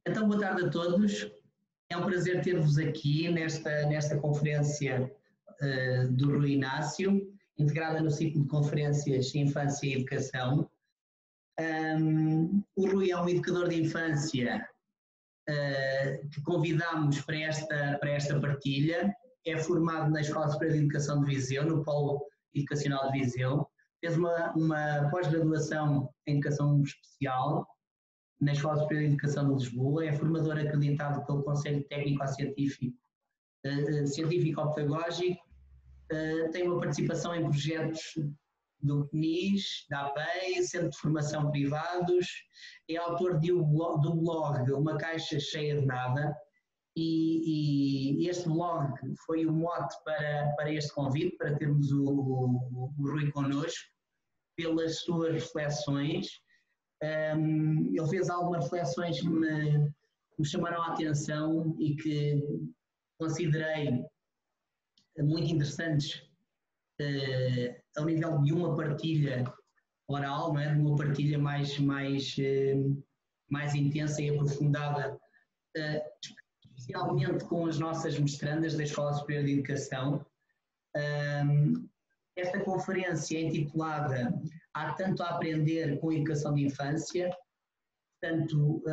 Então, boa tarde a todos. É um prazer ter-vos aqui nesta conferência do Rui Inácio, integrada no ciclo de conferências Infância e Educação. O Rui é um educador de infância que convidamos para esta partilha. É formado na Escola Superior de Educação de Viseu, no Polo Educacional de Viseu. Fez uma pós-graduação em Educação Especial na Escola Superior de Educação de Lisboa. É formador acreditado pelo Conselho Técnico-Científico Científico-Pedagógico. Tem uma participação em projetos do CNIS, da APEI, Centro de Formação Privados. É autor do blog Uma Caixa Cheia de Nada. E este blog foi o mote para este convite, para termos o Rui connosco, pelas suas reflexões. Ele fez algumas reflexões que me chamaram a atenção e que considerei muito interessantes ao nível de uma partilha oral, não é? De uma partilha mais intensa e aprofundada, especialmente com as nossas mestrandas da Escola Superior de Educação. Esta conferência é intitulada Há tanto a aprender com a educação de infância. Portanto,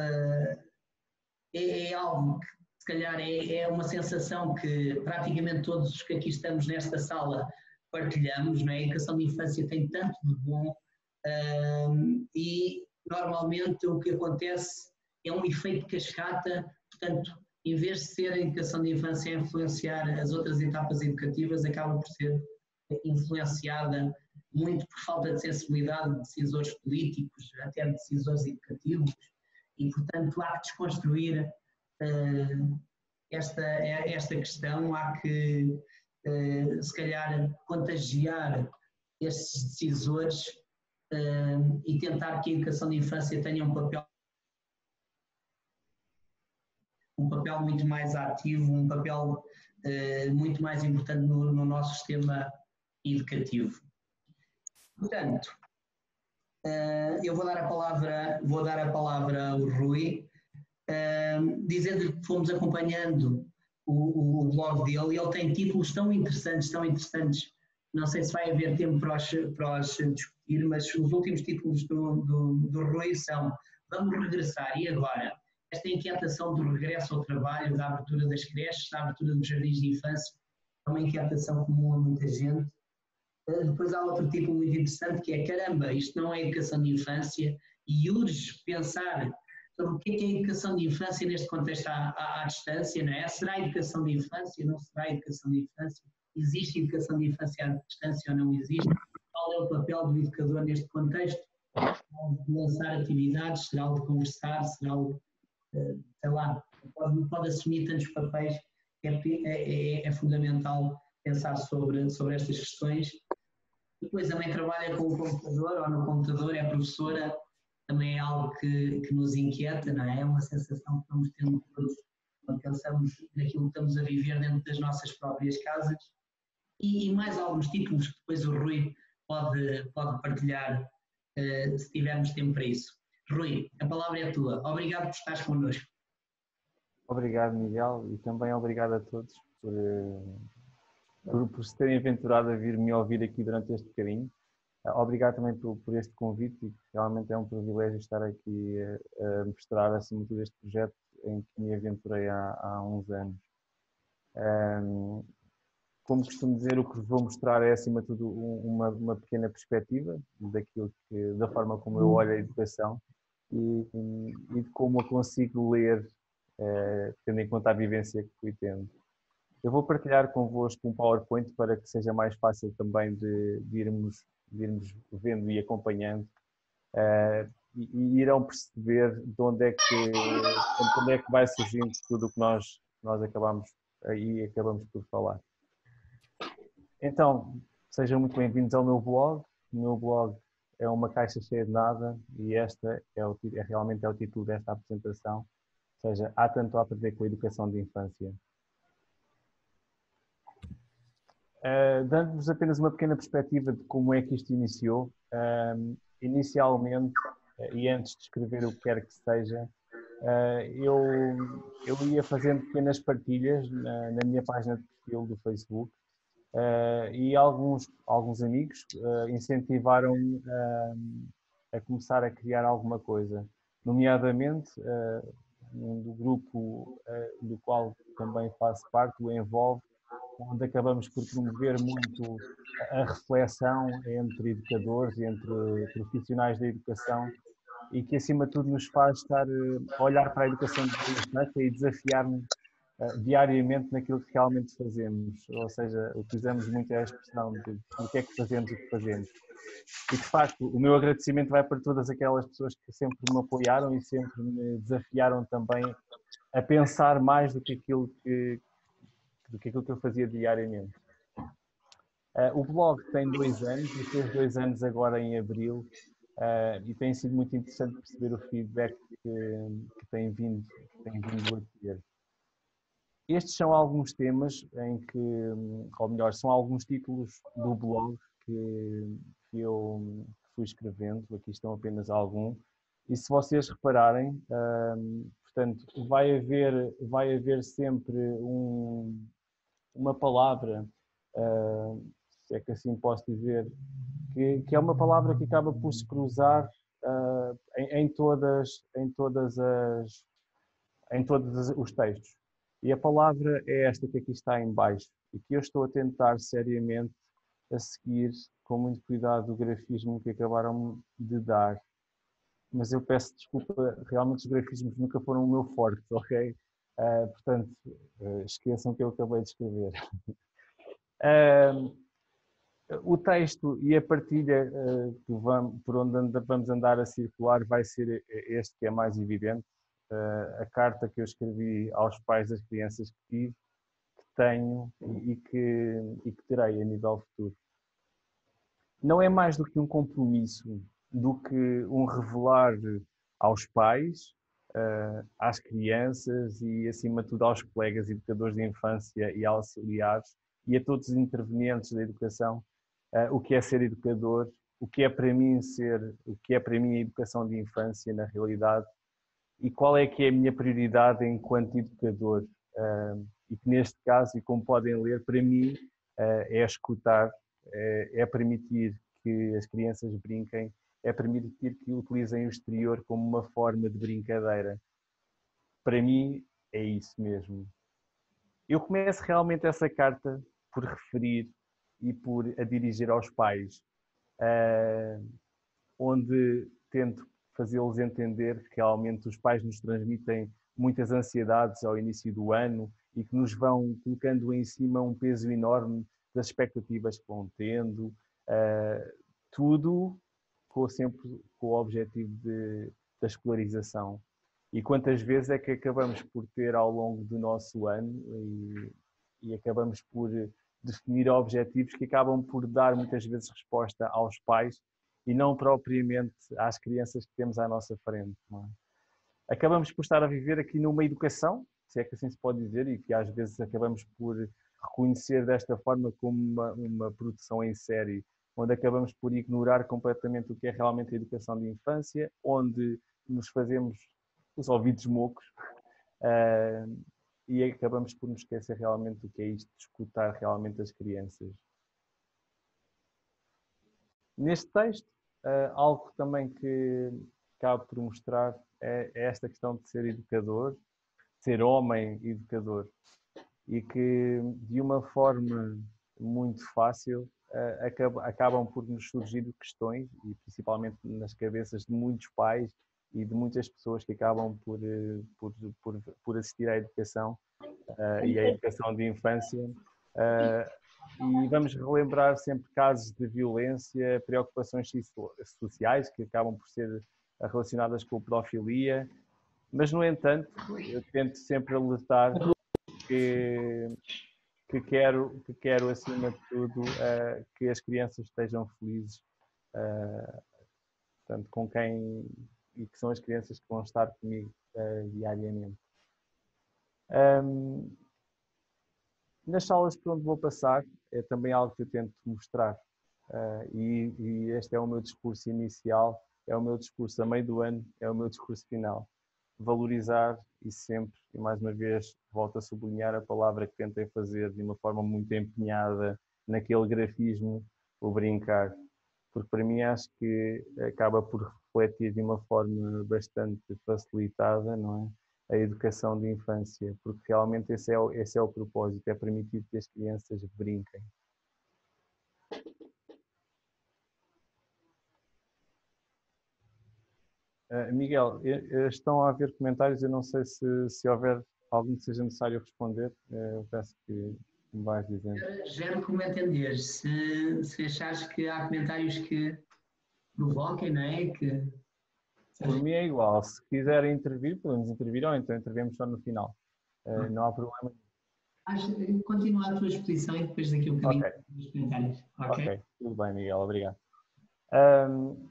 é algo que, se calhar, é uma sensação que praticamente todos os que aqui estamos nesta sala partilhamos, não é? A educação de infância tem tanto de bom e, normalmente, o que acontece é um efeito cascata. Portanto, em vez de ser a educação de infância a influenciar as outras etapas educativas, acaba por ser influenciada muito por falta de sensibilidade de decisores políticos, até de decisores educativos, e, portanto, há que desconstruir esta questão, há que, se calhar, contagiar estes decisores e tentar que a educação de infância tenha um papel muito mais ativo, um papel muito mais importante no nosso sistema educativo. Portanto, eu vou dar a palavra ao Rui, dizendo que fomos acompanhando o blog dele. Ele tem títulos tão interessantes, não sei se vai haver tempo para os discutir, mas os últimos títulos do Rui são Vamos regressar, e agora? Esta inquietação do regresso ao trabalho, da abertura das creches, da abertura dos jardins de infância, é uma inquietação comum a muita gente. Depois há outro título muito interessante que é Caramba, isto não é educação de infância, e urge pensar sobre o que é educação de infância neste contexto à distância, não é? Será educação de infância? Não será educação de infância? Existe educação de infância à distância ou não existe? Qual é o papel do educador neste contexto? Será o de lançar atividades? Será o de conversar? Será o, sei lá, pode assumir tantos papéis. É fundamental pensar sobre estas questões. Depois também trabalha com o computador ou no computador, é professora, também é algo que nos inquieta, não é? É uma sensação que vamos tendo todos quando pensamos naquilo que estamos a viver dentro das nossas próprias casas. E mais alguns títulos que depois o Rui pode partilhar se tivermos tempo para isso. Rui, a palavra é tua. Obrigado por estares connosco. Obrigado, Miguel, e também obrigado a todos por se terem aventurado a vir me ouvir aqui durante este bocadinho. Obrigado também por este convite, e realmente é um privilégio estar aqui a mostrar, acima de tudo, este projeto em que me aventurei há uns anos. Como costumo dizer, o que vos vou mostrar é, acima de tudo, uma pequena perspectiva da forma como eu olho a educação e de como a consigo ler, tendo em conta a vivência que fui tendo. Eu vou partilhar convosco um PowerPoint para que seja mais fácil também de irmos vendo e acompanhando, e irão perceber de onde é que vai surgindo tudo o que nós acabamos por falar. Então, sejam muito bem-vindos ao meu blog. O meu blog é Uma Caixa Cheia de Nada, e este realmente é o título desta apresentação, ou seja, há tanto a aprender com a educação de infância. Dando-vos apenas uma pequena perspectiva de como é que isto iniciou. Inicialmente, e antes de escrever o que quer que seja, eu ia fazendo pequenas partilhas na minha página de perfil do Facebook, e alguns amigos incentivaram-me a começar a criar alguma coisa, nomeadamente do grupo do qual também faço parte, o Envolve, onde acabamos por promover muito a reflexão entre educadores, entre profissionais da educação, e que acima de tudo nos faz estar a olhar para a educação de infância e desafiar-nos diariamente naquilo que realmente fazemos, ou seja, utilizamos muito a expressão de o que é que fazemos, o que fazemos. E de facto, o meu agradecimento vai para todas aquelas pessoas que sempre me apoiaram e sempre me desafiaram também a pensar mais do que aquilo que eu fazia diariamente. O blog tem 2 anos e fez 2 anos agora em abril, e tem sido muito interessante perceber o feedback que tem vindo a ter. Estes são alguns temas em que, ou melhor, são alguns títulos do blog que eu fui escrevendo. Aqui estão apenas alguns. E se vocês repararem, portanto, vai haver sempre uma palavra, se é que assim posso dizer, que é uma palavra que acaba por se cruzar em todos os textos. E a palavra é esta que aqui está em baixo e que eu estou a tentar seriamente a seguir com muito cuidado o grafismo que acabaram de dar. Mas eu peço desculpa, realmente os grafismos nunca foram o meu forte, ok? Portanto, esqueçam que eu acabei de escrever. O texto e a partilha por onde vamos andar a circular vai ser este que é mais evidente. A carta que eu escrevi aos pais das crianças que tive, que tenho e que terei a nível futuro. Não é mais do que um compromisso, do que um revelar aos pais, às crianças e, acima de tudo, aos colegas educadores de infância e auxiliares e a todos os intervenientes da educação, o que é ser educador, o que é para mim a educação de infância na realidade e qual é que é a minha prioridade enquanto educador. E que neste caso, e como podem ler, para mim é escutar, é permitir que as crianças brinquem, é permitir que utilizem o exterior como uma forma de brincadeira. Para mim é isso mesmo. Eu começo realmente essa carta por referir e por a dirigir aos pais, onde tento fazê-los entender que realmente os pais nos transmitem muitas ansiedades ao início do ano e que nos vão colocando em cima um peso enorme das expectativas que vão tendo, tudo sempre com o objetivo da escolarização. E quantas vezes é que acabamos por ter ao longo do nosso ano e acabamos por definir objetivos que acabam por dar muitas vezes resposta aos pais e não propriamente às crianças que temos à nossa frente. Não é? Acabamos por estar a viver aqui numa educação, se é que assim se pode dizer, e que às vezes acabamos por reconhecer desta forma como uma produção em série, onde acabamos por ignorar completamente o que é realmente a educação de infância, onde nos fazemos os ouvidos mocos e acabamos por nos esquecer realmente do que é isto de escutar realmente as crianças. Neste texto, algo também que cabe por mostrar é esta questão de ser educador, de ser homem educador, e que de uma forma muito fácil acabam por nos surgir questões, e principalmente nas cabeças de muitos pais e de muitas pessoas que acabam por assistir à educação e à educação de infância. E vamos relembrar sempre casos de violência, preocupações sociais que acabam por ser relacionadas com a pedofilia, mas, no entanto, eu tento sempre alertar que quero acima de tudo, que as crianças estejam felizes, portanto, com quem, e que são as crianças que vão estar comigo diariamente. Nas salas por onde vou passar, é também algo que eu tento mostrar. E este é o meu discurso inicial, é o meu discurso a meio do ano, é o meu discurso final. valorizar e sempre, e mais uma vez, volto a sublinhar a palavra que tentei fazer de uma forma muito empenhada naquele grafismo, o brincar. Porque para mim acho que acaba por refletir de uma forma bastante facilitada, não é? A educação de infância, porque realmente esse é o propósito, é permitir que as crianças brinquem. Miguel, estão a haver comentários, eu não sei se houver algum que seja necessário responder, eu peço que me vais dizendo. Gero como entenderes. Se achares que há comentários que provoquem, não é? Por mim é igual, se quiserem intervir, podemos intervir ou então intervemos só no final. Não há problema. Continua a tua exposição e depois daqui a um bocadinho os comentários. Ok, tudo bem, Miguel, obrigado.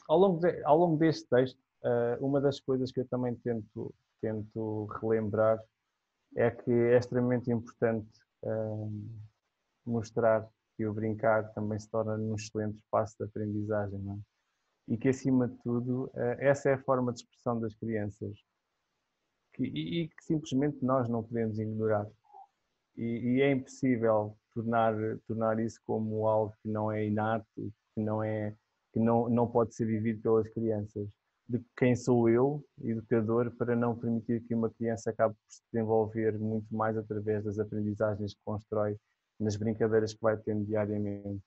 Ao longo deste texto, uma das coisas que eu também tento relembrar é que é extremamente importante mostrar que o brincar também se torna um excelente espaço de aprendizagem, não é? E que, acima de tudo, essa é a forma de expressão das crianças e que simplesmente nós não podemos ignorar. E é impossível tornar isso como algo que não é inato, que não pode ser vivido pelas crianças. De quem sou eu, educador, para não permitir que uma criança acabe por se desenvolver muito mais através das aprendizagens que constrói nas brincadeiras que vai tendo diariamente.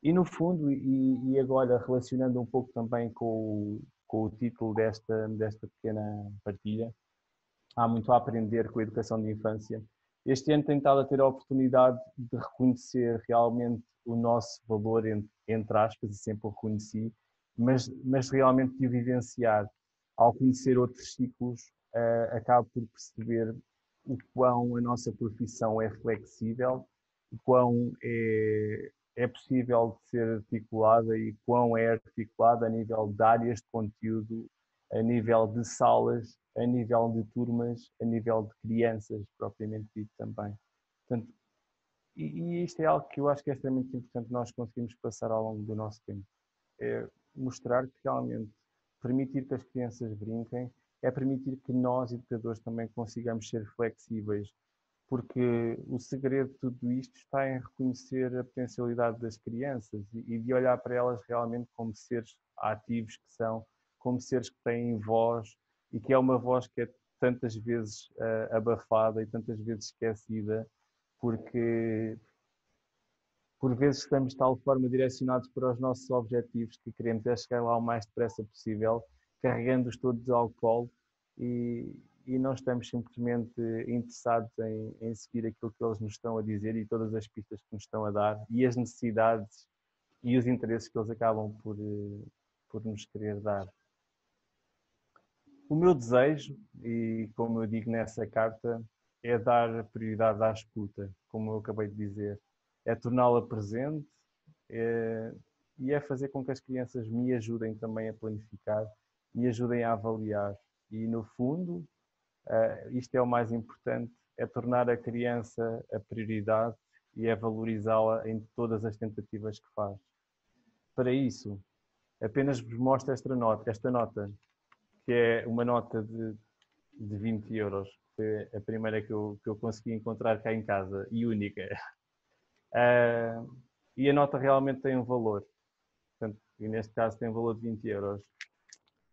E no fundo, e agora relacionando um pouco também com o título desta pequena partilha, há muito a aprender com a educação de infância. Este ano tenho estado a ter a oportunidade de reconhecer realmente o nosso valor, entre aspas, e sempre o reconheci, mas realmente de o vivenciar. Ao conhecer outros ciclos, acabo por perceber o quão a nossa profissão é flexível, o quão é possível de ser articulada e quão é articulada a nível de áreas de conteúdo, a nível de salas, a nível de turmas, a nível de crianças, propriamente dito também. Portanto, e isto é algo que eu acho que é extremamente importante nós conseguimos passar ao longo do nosso tempo. É mostrar que realmente permitir que as crianças brinquem é permitir que nós, educadores, também consigamos ser flexíveis, porque o segredo de tudo isto está em reconhecer a potencialidade das crianças e de olhar para elas realmente como seres ativos que são, como seres que têm voz e que é uma voz que é tantas vezes abafada e tantas vezes esquecida, porque por vezes estamos de tal forma direcionados para os nossos objetivos que queremos é chegar lá o mais depressa possível, carregando-os todos ao colo e não estamos simplesmente interessados em seguir aquilo que eles nos estão a dizer e todas as pistas que nos estão a dar e as necessidades e os interesses que eles acabam por nos querer dar. O meu desejo, e como eu digo nessa carta, é dar prioridade à escuta, como eu acabei de dizer. É torná-la presente e é fazer com que as crianças me ajudem também a planificar, me ajudem a avaliar. E, no fundo, isto é o mais importante, é tornar a criança a prioridade e é valorizá-la em todas as tentativas que faz. Para isso, apenas vos mostro esta nota, que é uma nota de 20 euros. Foi a primeira que eu consegui encontrar cá em casa e única. E a nota realmente tem um valor. Portanto, e neste caso tem um valor de 20 euros.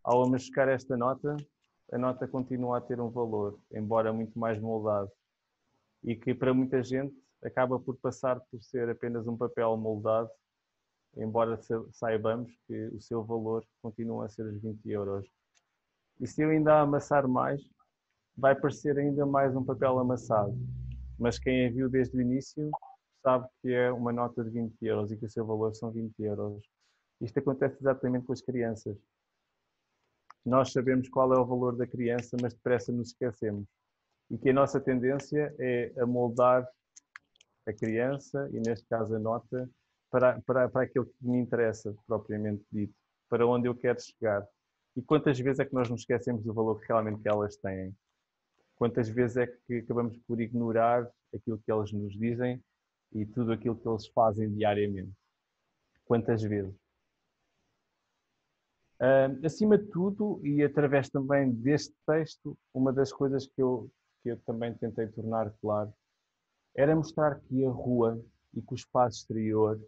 Ao machucar esta nota, a nota continua a ter um valor, embora muito mais moldado. E que para muita gente acaba por passar por ser apenas um papel moldado, embora saibamos que o seu valor continua a ser os 20 euros. E se eu ainda amassar mais, vai parecer ainda mais um papel amassado. Mas quem a viu desde o início sabe que é uma nota de 20 euros e que o seu valor são 20 euros. Isto acontece exatamente com as crianças. Nós sabemos qual é o valor da criança, mas depressa nos esquecemos. E que a nossa tendência é amoldar a criança, e neste caso a nota, para aquilo que me interessa, propriamente dito, para onde eu quero chegar. E quantas vezes é que nós nos esquecemos do valor que realmente que elas têm? Quantas vezes é que acabamos por ignorar aquilo que eles nos dizem e tudo aquilo que eles fazem diariamente? Quantas vezes? Acima de tudo, e através também deste texto, uma das coisas que eu também tentei tornar claro era mostrar que a rua e que o espaço exterior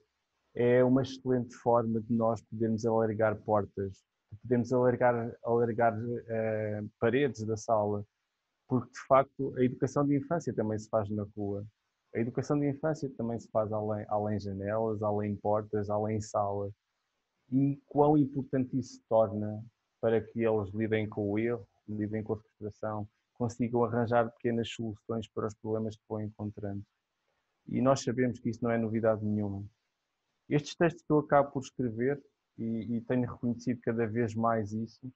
é uma excelente forma de nós podermos alargar portas, de podermos alargar paredes da sala, porque de facto a educação de infância também se faz na rua. A educação de infância também se faz além janelas, além portas, além salas. E quão importante isso se torna para que eles lidem com o erro, lidem com a frustração, consigam arranjar pequenas soluções para os problemas que vão encontrando. E nós sabemos que isso não é novidade nenhuma. Estes textos que eu acabo por escrever, e tenho reconhecido cada vez mais isso,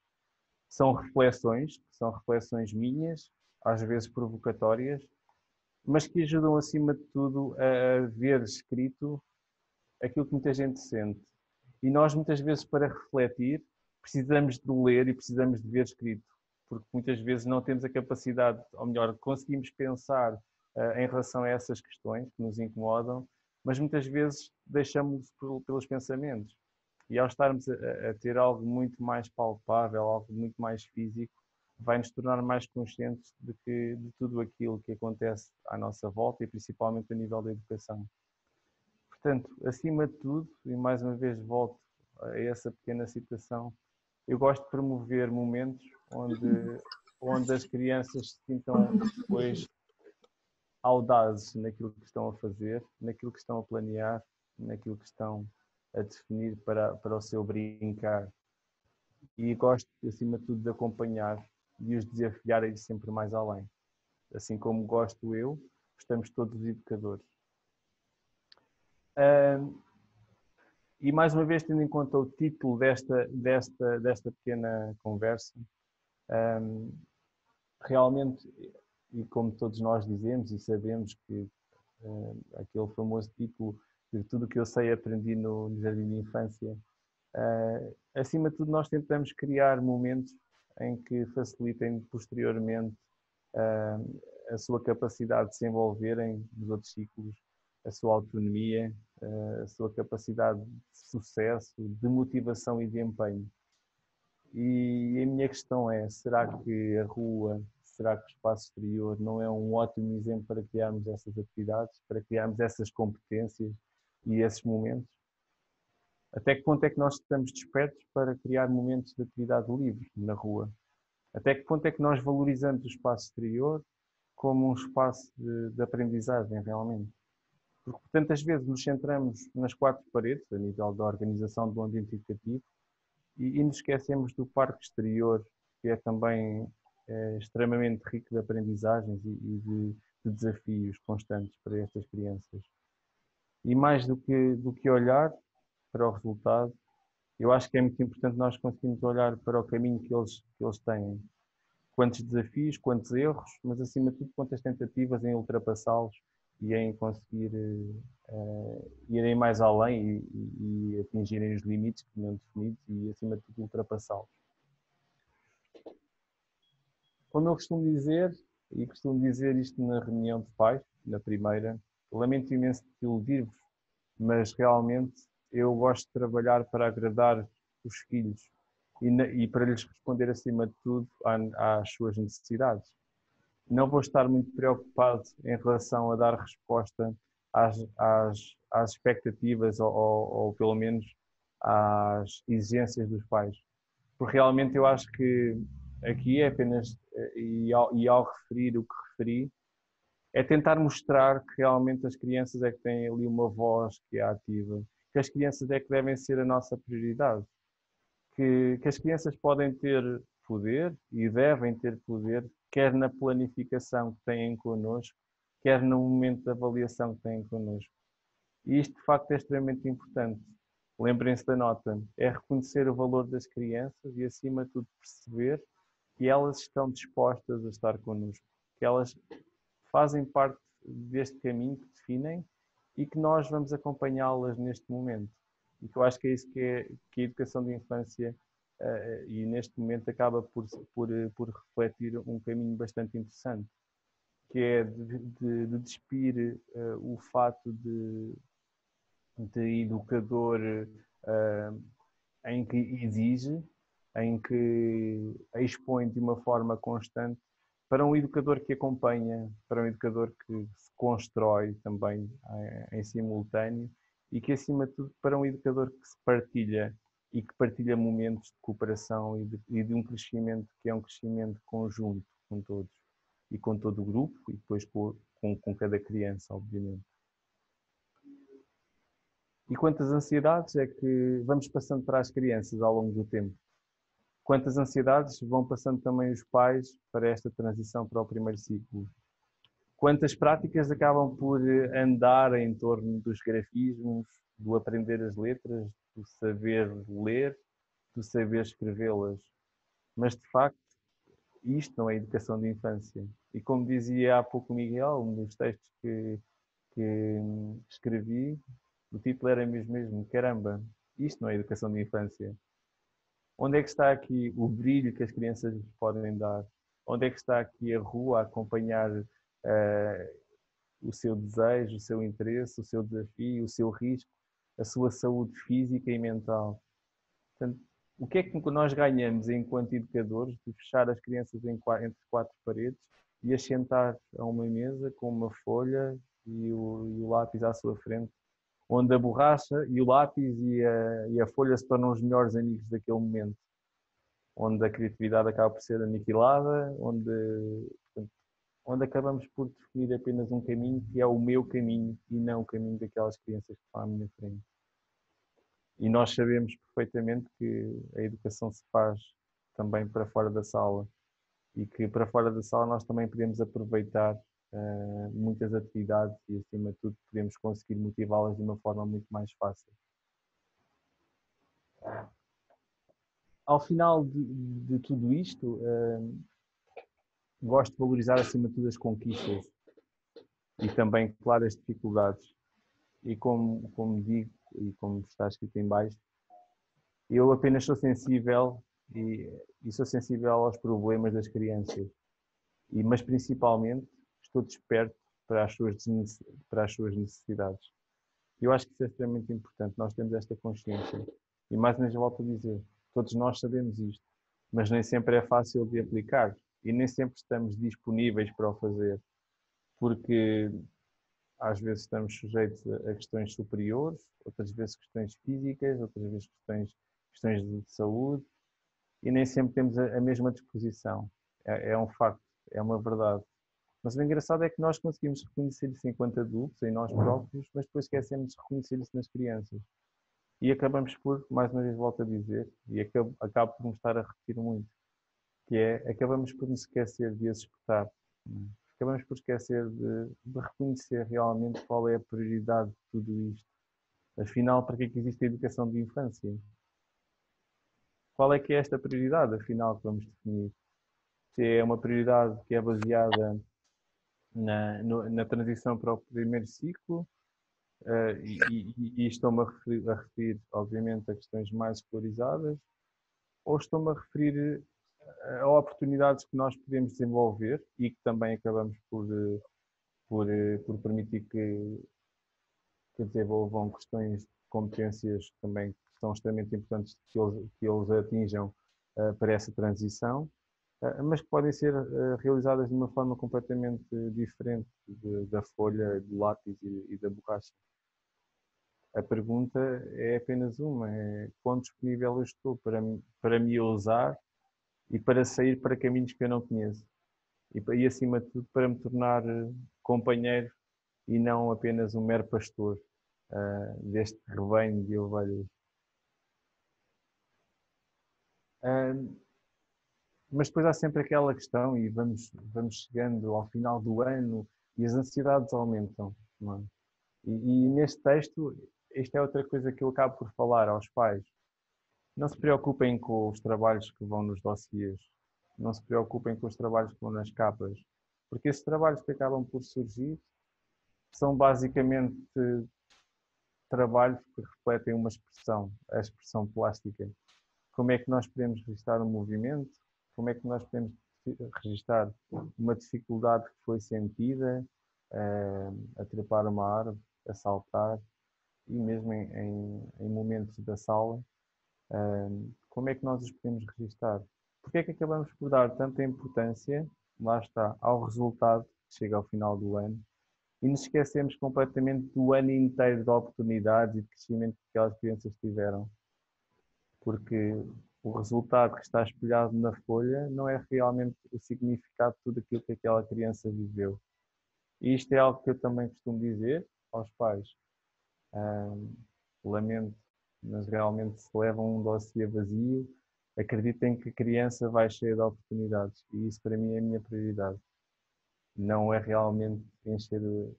são reflexões minhas, às vezes provocatórias, mas que ajudam acima de tudo a ver escrito aquilo que muita gente sente. E nós muitas vezes para refletir precisamos de ler e precisamos de ver escrito, porque muitas vezes não temos a capacidade, ou melhor, conseguimos pensar em relação a essas questões que nos incomodam, mas muitas vezes deixamos pelos pensamentos. E ao estarmos a ter algo muito mais palpável, algo muito mais físico, vai nos tornar mais conscientes de tudo aquilo que acontece à nossa volta e principalmente a nível da educação. Portanto, acima de tudo, e mais uma vez volto a essa pequena citação, eu gosto de promover momentos onde as crianças se sintam depois audazes naquilo que estão a fazer, naquilo que estão a planear, naquilo que estão a definir para o seu brincar. E gosto, acima de tudo, de acompanhar e os desafiar a ir sempre mais além. Assim como gosto eu, estamos todos os educadores. E mais uma vez, tendo em conta o título desta pequena conversa, realmente, e como todos nós dizemos e sabemos que aquele famoso título de tudo o que eu sei aprendi no jardim de infância, acima de tudo nós tentamos criar momentos em que facilitem posteriormente a sua capacidade de se envolverem nos outros ciclos, a sua autonomia, a sua capacidade de sucesso, de motivação e de empenho. E a minha questão é, será que a rua, será que o espaço exterior não é um ótimo exemplo para criarmos essas atividades, para criarmos essas competências e esses momentos? Até que ponto é que nós estamos despertos para criar momentos de atividade livre na rua? Até que ponto é que nós valorizamos o espaço exterior como um espaço de aprendizagem realmente? Porque tantas vezes nos centramos nas quatro paredes, a nível da organização do ambiente educativo, e nos esquecemos do parque exterior, que é também extremamente rico de aprendizagens e de desafios constantes para estas crianças. E mais do que olhar para o resultado, eu acho que é muito importante nós conseguirmos olhar para o caminho que eles têm. Quantos desafios, quantos erros, mas acima de tudo quantas tentativas em ultrapassá-los e em conseguir irem mais além e atingirem os limites que tinham definidos e acima de tudo ultrapassá-los. Como eu costumo dizer, e costumo dizer isto na reunião de pais, na primeira, lamento imenso de iludir-vos, mas realmente eu gosto de trabalhar para agradar os filhos e para lhes responder acima de tudo às suas necessidades. Não vou estar muito preocupado em relação a dar resposta às expectativas ou pelo menos às exigências dos pais. Porque realmente eu acho que aqui é apenas, e ao referir o que referi, é tentar mostrar que realmente as crianças é que têm ali uma voz que é ativa, que as crianças é que devem ser a nossa prioridade, que as crianças podem ter poder e devem ter poder, quer na planificação que têm connosco, quer no momento da avaliação que têm connosco. E isto, de facto, é extremamente importante. Lembrem-se da nota, é reconhecer o valor das crianças e, acima de tudo, perceber que elas estão dispostas a estar connosco, que elas fazem parte deste caminho que definem e que nós vamos acompanhá-las neste momento. E que eu acho que é isso que a educação de infância e neste momento acaba por refletir um caminho bastante interessante, que é de despir o fato de educador em que exige em que a expõe de uma forma constante, para um educador que acompanha, para um educador que se constrói também em simultâneo e que, acima de tudo, para um educador que se partilha e que partilha momentos de cooperação e de um crescimento que é um crescimento conjunto com todos e com todo o grupo e depois com cada criança, obviamente. E quantas ansiedades é que vamos passando para as crianças ao longo do tempo? Quantas ansiedades vão passando também os pais para esta transição para o primeiro ciclo? Quantas práticas acabam por andar em torno dos grafismos, do aprender as letras, do saber ler, do saber escrevê-las? Mas, de facto, isto não é educação de infância. E como dizia há pouco o Miguel, um dos textos que escrevi, o título era mesmo, caramba, isto não é educação de infância. Onde é que está aqui o brilho que as crianças lhes podem dar? Onde é que está aqui a rua a acompanhar o seu desejo, o seu interesse, o seu desafio, o seu risco, a sua saúde física e mental? Portanto, o que é que nós ganhamos enquanto educadores de fechar as crianças entre quatro paredes e as sentar a uma mesa com uma folha e o lápis à sua frente, onde a borracha e o lápis e a folha se tornam os melhores amigos daquele momento, onde a criatividade acaba por ser aniquilada, onde acabamos por definir apenas um caminho que é o meu caminho e não o caminho daquelas crianças que estão à minha frente. E nós sabemos perfeitamente que a educação se faz também para fora da sala e que para fora da sala nós também podemos aproveitar muitas atividades e, acima de tudo, podemos conseguir motivá-las de uma forma muito mais fácil. Ao final de tudo isto, gosto de valorizar, acima de tudo, as conquistas e também, claro, as dificuldades. E como digo, e como está escrito em baixo, eu apenas sou sensível e sou sensível aos problemas das crianças. Mas principalmente estou desperto para as suas necessidades. Eu acho que isso é extremamente importante, nós temos esta consciência. E mais uma vez volto a dizer, todos nós sabemos isto, mas nem sempre é fácil de aplicar e nem sempre estamos disponíveis para o fazer, porque às vezes estamos sujeitos a questões superiores, outras vezes questões físicas, outras vezes questões de saúde, e nem sempre temos a mesma disposição. É um facto, é uma verdade. Mas o engraçado é que nós conseguimos reconhecer isso enquanto adultos, em nós próprios, mas depois esquecemos de reconhecer isso nas crianças. E acabamos por, mais uma vez volto a dizer, e acabo por me estar a repetir muito, que é, acabamos por nos esquecer de as escutar. Acabamos por esquecer de reconhecer realmente qual é a prioridade de tudo isto. Afinal, para que é que existe a educação de infância? Qual é que é esta prioridade, afinal, que vamos definir? Se é uma prioridade que é baseada na transição para o primeiro ciclo, e estou-me a referir, obviamente, a questões mais escolarizadas, ou estou-me a referir a oportunidades que nós podemos desenvolver e que também acabamos por permitir que desenvolvam questões de competências também que são extremamente importantes que eles atinjam para essa transição, mas que podem ser realizadas de uma forma completamente diferente da folha, do lápis e da borracha. A pergunta é apenas uma, é quão disponível eu estou para me ousar e para sair para caminhos que eu não conheço. E acima de tudo, para me tornar companheiro e não apenas um mero pastor deste rebanho de ovelhas. Mas depois há sempre aquela questão, e vamos chegando ao final do ano e as ansiedades aumentam. Não é? E neste texto, esta é outra coisa que eu acabo por falar aos pais. Não se preocupem com os trabalhos que vão nos dossiês. Não se preocupem com os trabalhos que vão nas capas. Porque esses trabalhos que acabam por surgir são basicamente trabalhos que refletem uma expressão, a expressão plástica. Como é que nós podemos registrar um movimento? Como é que nós podemos registrar uma dificuldade que foi sentida a trepar uma árvore, a saltar, e mesmo em momentos da sala, como é que nós os podemos registar? Porque é que acabamos por dar tanta importância, lá está, ao resultado que chega ao final do ano e nos esquecemos completamente do ano inteiro de oportunidades e de crescimento que aquelas crianças tiveram? Porque o resultado que está espelhado na folha não é realmente o significado de tudo aquilo que aquela criança viveu. E isto é algo que eu também costumo dizer aos pais. Lamento, mas realmente se levam um dossiê vazio, acreditem que a criança vai cheia de oportunidades. E isso para mim é a minha prioridade. Não é realmente encher um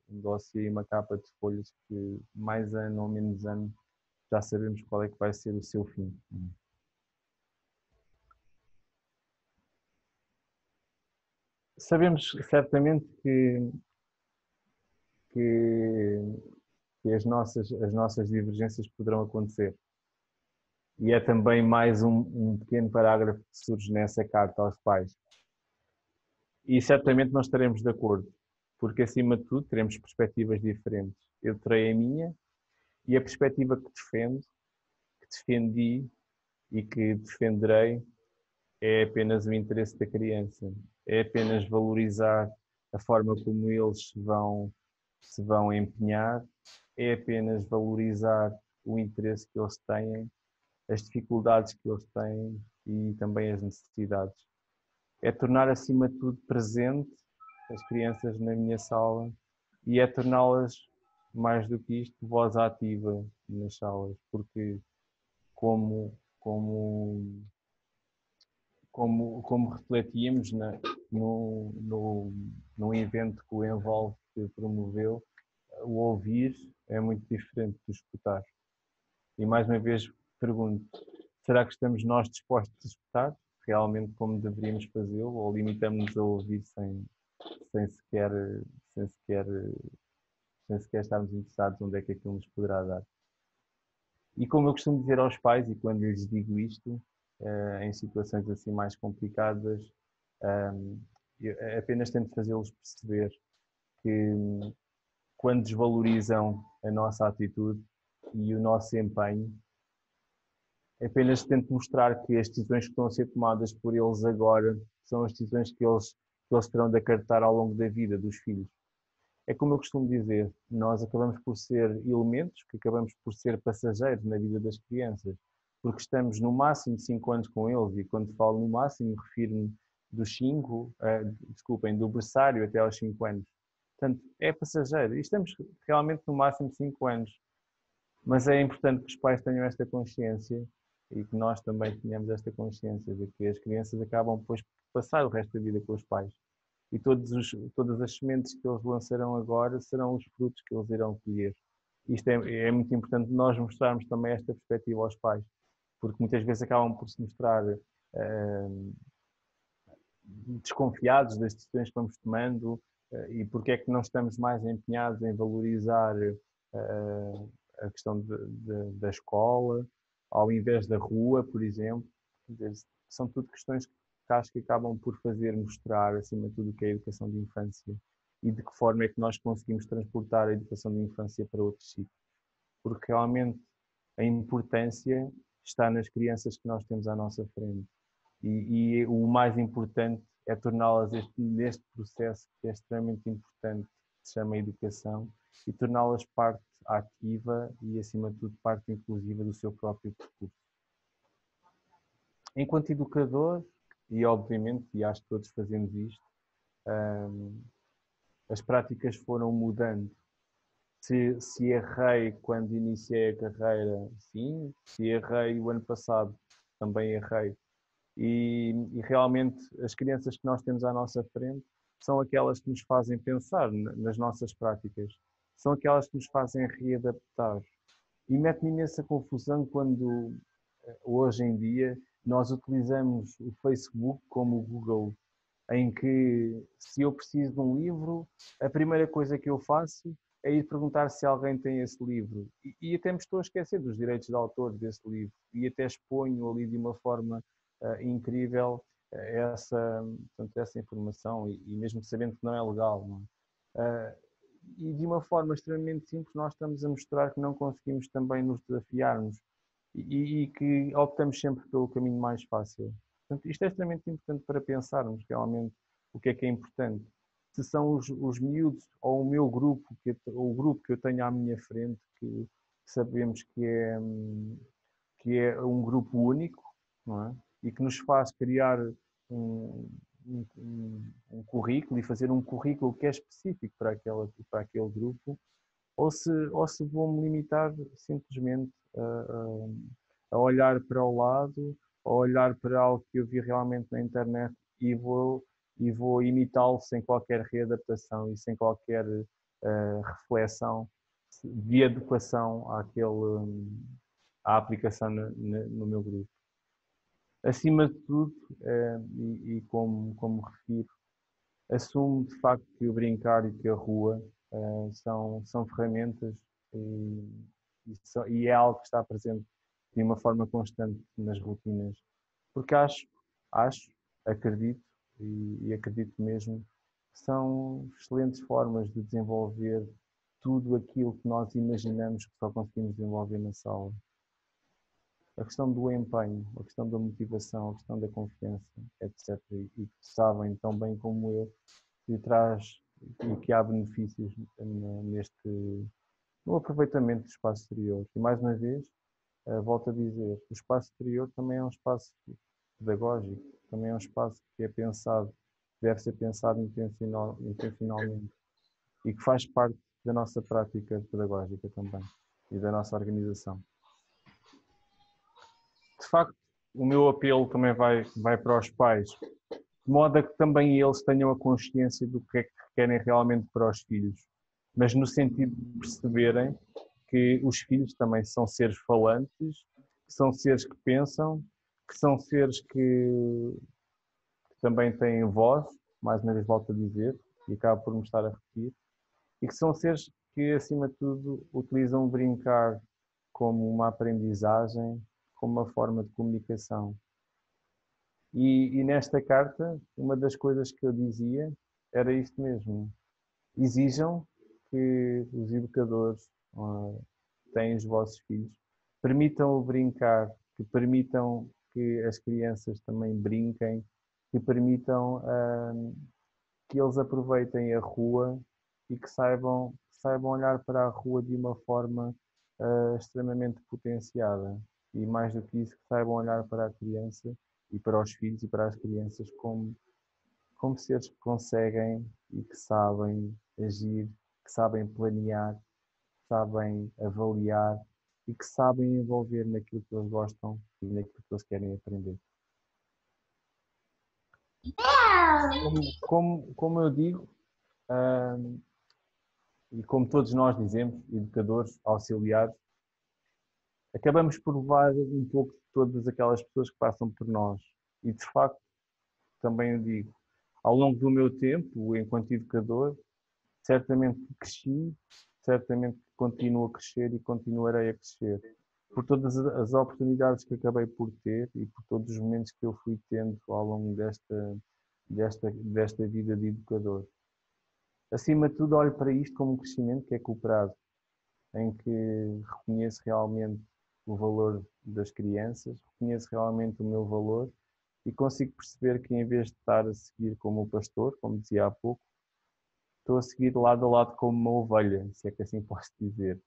dossiê e uma capa de folhas que mais ano ou menos ano já sabemos qual é que vai ser o seu fim. Sabemos certamente que, que as nossas divergências poderão acontecer. E é também mais um pequeno parágrafo que surge nessa carta aos pais. E certamente nós estaremos de acordo, porque acima de tudo teremos perspectivas diferentes. Eu terei a minha e a perspectiva que defendo, que defendi e que defenderei é apenas o interesse da criança, é apenas valorizar a forma como eles se vão empenhar, é apenas valorizar o interesse que eles têm, as dificuldades que eles têm e também as necessidades. É tornar acima de tudo presente as crianças na minha sala e é torná-las, mais do que isto, voz ativa nas salas, porque como, como como refletíamos no evento que o Envolve promoveu, o ouvir é muito diferente do escutar. E mais uma vez pergunto, será que estamos nós dispostos a escutar realmente como deveríamos fazê-lo ou limitamos-nos a ouvir sem sequer, sem sequer, sem sequer estarmos interessados onde é que aquilo nos poderá dar? E como eu costumo dizer aos pais, e quando lhes digo isto, em situações assim mais complicadas, eu apenas tento fazê-los perceber que quando desvalorizam a nossa atitude e o nosso empenho, apenas tento mostrar que as decisões que estão a ser tomadas por eles agora são as decisões que eles terão de acarretar ao longo da vida dos filhos. É como eu costumo dizer, nós acabamos por ser elementos, que acabamos por ser passageiros na vida das crianças, porque estamos no máximo 5 anos com eles, e quando falo no máximo, refiro-me dos 5, desculpem, do berçário até aos 5 anos. Portanto, é passageiro, e estamos realmente no máximo 5 anos. Mas é importante que os pais tenham esta consciência e que nós também tenhamos esta consciência de que as crianças acabam depois por passar o resto da vida com os pais. E todas as sementes que eles lançarão agora serão os frutos que eles irão colher. Isto é muito importante nós mostrarmos também esta perspectiva aos pais, porque muitas vezes acabam por se mostrar desconfiados das decisões que vamos tomando e porque é que não estamos mais empenhados em valorizar a questão da escola, ao invés da rua, por exemplo. São tudo questões que acho que acabam por fazer mostrar, acima de tudo, o que é a educação de infância e de que forma é que nós conseguimos transportar a educação de infância para outros sítios. Porque realmente a importância está nas crianças que nós temos à nossa frente. E o mais importante é torná-las neste processo que é extremamente importante, que se chama educação, e torná-las parte ativa e, acima de tudo, parte inclusiva do seu próprio percurso. Enquanto educador, e obviamente, e acho que todos fazemos isto, as práticas foram mudando. Se errei quando iniciei a carreira, sim. Se errei o ano passado, também errei. E realmente as crianças que nós temos à nossa frente são aquelas que nos fazem pensar nas nossas práticas. São aquelas que nos fazem readaptar. E mete-me imensa confusão quando, hoje em dia, nós utilizamos o Facebook como o Google, em que, se eu preciso de um livro, a primeira coisa que eu faço é ir perguntar se alguém tem esse livro. E até me estou a esquecer dos direitos de autor desse livro. E até exponho ali de uma forma incrível essa informação, e mesmo sabendo que não é legal. Não é? E de uma forma extremamente simples, nós estamos a mostrar que não conseguimos também nos desafiarmos e que optamos sempre pelo caminho mais fácil. Portanto, isto é extremamente importante para pensarmos realmente o que é importante. Se são os miúdos ou o meu grupo, o grupo que eu tenho à minha frente, que sabemos que é um grupo único, não é? E que nos faz criar um, um currículo e fazer um currículo que é específico para aquele grupo, ou se vou-me limitar simplesmente a olhar para o lado, a olhar para algo que eu vi realmente na internet e vou imitá-lo sem qualquer readaptação e sem qualquer reflexão de adequação à aplicação no meu grupo. Acima de tudo, como refiro, assumo de facto que o brincar e que a rua são ferramentas e é algo que está presente de uma forma constante nas rotinas. Porque acredito e acredito mesmo que são excelentes formas de desenvolver tudo aquilo que nós imaginamos que só conseguimos desenvolver na sala. A questão do empenho, a questão da motivação, a questão da confiança, etc. E que sabem tão bem como eu que traz e que há benefícios no aproveitamento do espaço exterior. E mais uma vez, volto a dizer, o espaço exterior também é um espaço pedagógico, também é um espaço que é pensado, deve ser pensado intencionalmente e que faz parte da nossa prática pedagógica também e da nossa organização. De facto, o meu apelo também vai para os pais, de modo a que também eles tenham a consciência do que é que querem realmente para os filhos, mas no sentido de perceberem que os filhos também são seres falantes, que são seres que pensam, que são seres que também têm voz, mais uma vez volto a dizer, e acabo por me estar a repetir, e que são seres que, acima de tudo, utilizam o brincar como uma aprendizagem, como uma forma de comunicação. E nesta carta, uma das coisas que eu dizia era isto mesmo. Exijam que os educadores têm os vossos filhos, permitam-o brincar, que permitam que as crianças também brinquem, que permitam que eles aproveitem a rua e que saibam olhar para a rua de uma forma extremamente potenciada. E mais do que isso, que saibam olhar para a criança e para os filhos e para as crianças como seres que conseguem e que sabem agir, que sabem planear, que sabem avaliar e que sabem envolver naquilo que eles gostam e naquilo que eles querem aprender. Como eu digo, e como todos nós dizemos, educadores, auxiliares, acabamos por levar um pouco de todas aquelas pessoas que passam por nós. E de facto, também eu digo, ao longo do meu tempo, enquanto educador, certamente cresci, certamente continuo a crescer e continuarei a crescer. Por todas as oportunidades que acabei por ter e por todos os momentos que eu fui tendo ao longo desta vida de educador. Acima de tudo, olho para isto como um crescimento que é cooperado, em que reconheço realmente o valor das crianças, reconheço realmente o meu valor e consigo perceber que em vez de estar a seguir como o pastor, como dizia há pouco, estou a seguir lado a lado como uma ovelha, se é que assim posso dizer.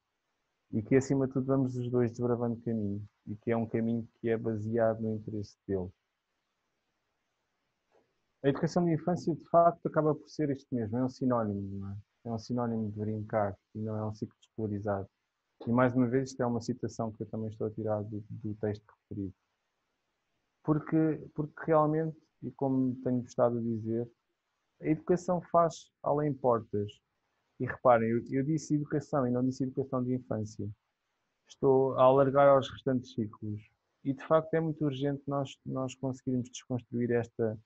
E que acima de tudo vamos os dois desbravando caminho e que é um caminho que é baseado no interesse deles. A educação de infância, de facto, acaba por ser isto mesmo, é um sinónimo, não é? É um sinónimo de brincar e não é um ciclo escolarizado. E mais uma vez, isto é uma citação que eu também estou a tirar do texto referido. Porque realmente, e como tenho gostado de dizer, a educação faz além portas. E reparem, eu disse educação e não disse educação de infância. Estou a alargar aos restantes ciclos. E de facto é muito urgente nós conseguirmos desconstruir esta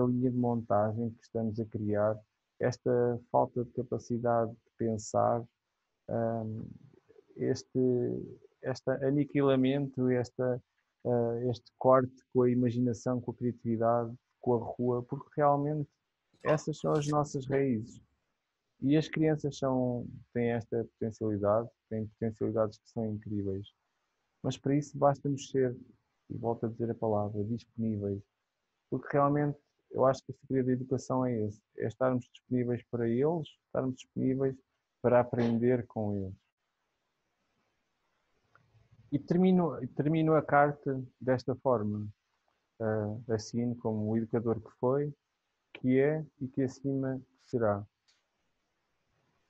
linha de montagem que estamos a criar, esta falta de capacidade de pensar, este aniquilamento, este corte com a imaginação, com a criatividade, com a rua, porque realmente essas são as nossas raízes. E as crianças têm esta potencialidade, têm potencialidades que são incríveis. mas para isso basta-nos ser, e volto a dizer a palavra, disponíveis. Porque realmente eu acho que o segredo da educação é esse, é estarmos disponíveis para eles, estarmos disponíveis para aprender com eles. E termino a carta desta forma, assim como o educador que foi, que é e que acima será.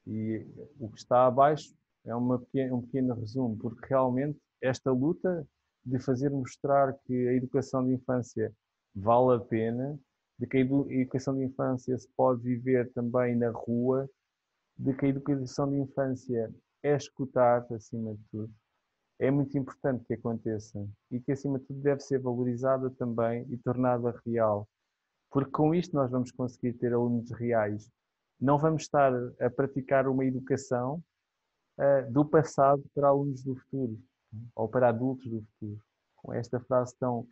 E o que está abaixo é um pequeno resumo, porque realmente esta luta de fazer mostrar que a educação de infância vale a pena, de que a educação de infância se pode viver também na rua, de que a educação de infância é escutar acima de tudo, é muito importante que aconteça e que acima de tudo deve ser valorizada também e tornada real. Porque com isto nós vamos conseguir ter alunos reais. Não vamos estar a praticar uma educação do passado para alunos do futuro, ou para adultos do futuro. Com esta frase tão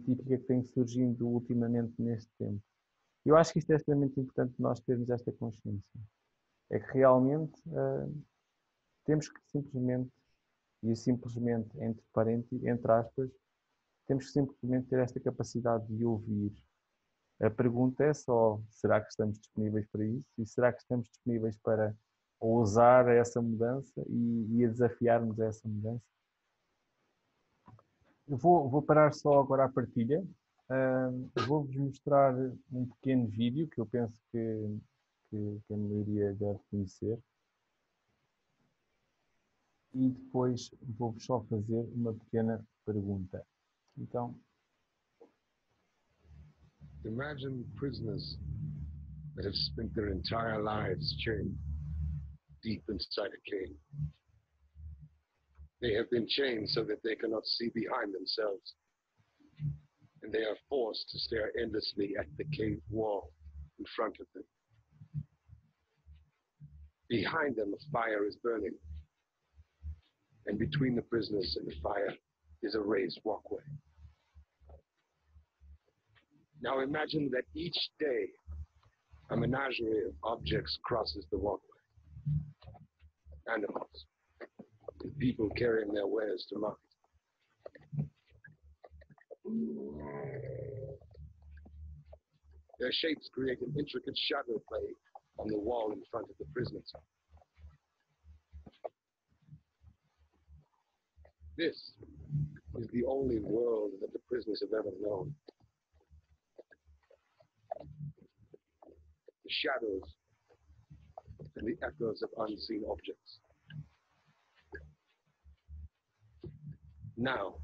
típica que tem surgindo ultimamente neste tempo. Eu acho que isto é extremamente importante nós termos esta consciência. É que realmente temos que simplesmente, e simplesmente entre aspas, temos que simplesmente ter esta capacidade de ouvir. A pergunta é só, será que estamos disponíveis para isso? E será que estamos disponíveis para ousar essa mudança e a desafiarmos essa mudança? Eu vou parar só agora a partilha. Vou-vos mostrar um pequeno vídeo que eu penso que a maioria deve conhecer. E depois vou-vos só fazer uma pequena pergunta. Então, imagine prisoners that have spent their entire lives chained deep inside a cave. They have been chained so that they cannot see behind themselves, and they are forced to stare endlessly at the cave wall in front of them. Behind them, a fire is burning, and between the prisoners and the fire is a raised walkway. Now imagine that each day a menagerie of objects crosses the walkway. Animals, and people carrying their wares to market. Their shapes create an intricate shadow play on the wall in front of the prisoners. This is the only world that the prisoners have ever known. The shadows and the echoes of unseen objects. Now,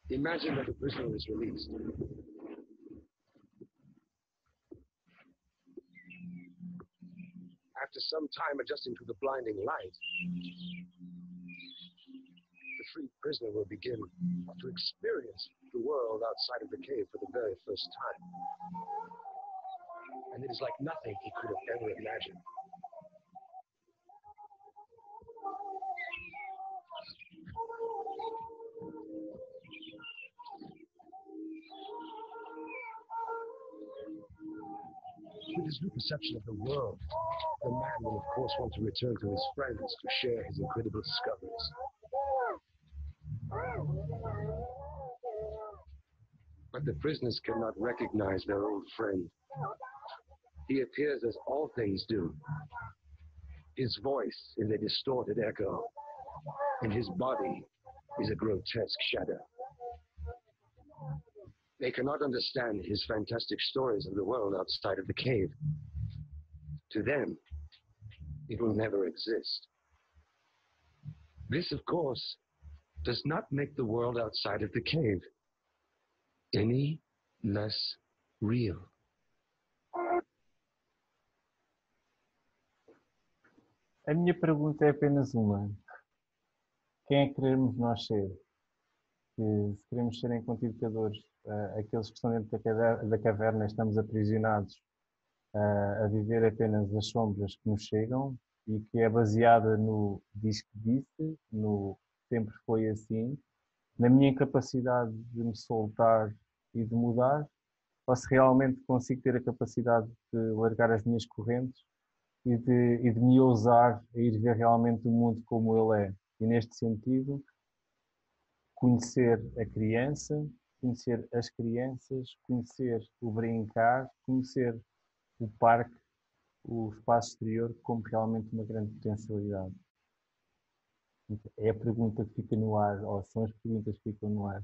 imagine that the prisoner is released. After some time adjusting to the blinding light, the freed prisoner will begin to experience the world outside of the cave for the very first time. And it is like nothing he could have ever imagined. With his new perception of the world, the man will of course want to return to his friends to share his incredible discoveries. But the prisoners cannot recognize their old friend. He appears as all things do. His voice is a distorted echo, and his body is a grotesque shadow. They cannot understand his fantastic stories of the world outside of the cave. To them, it will never exist. This, of course, does not make the world outside of the cave any less real. a minha pergunta é apenas uma. Quem é que queremos nós ser? Se queremos ser enquanto educadores, aqueles que estão dentro da caverna, estamos aprisionados a viver apenas as sombras que nos chegam e que é baseada no diz que disse, no sempre foi assim, na minha incapacidade de me soltar e de mudar, ou se realmente consigo ter a capacidade de largar as minhas correntes e de me ousar a ir ver realmente o mundo como ele é. E neste sentido, conhecer a criança, conhecer as crianças, conhecer o brincar, conhecer o parque, o espaço exterior como realmente uma grande potencialidade. É a pergunta que fica no ar, ou são as perguntas que ficam no ar.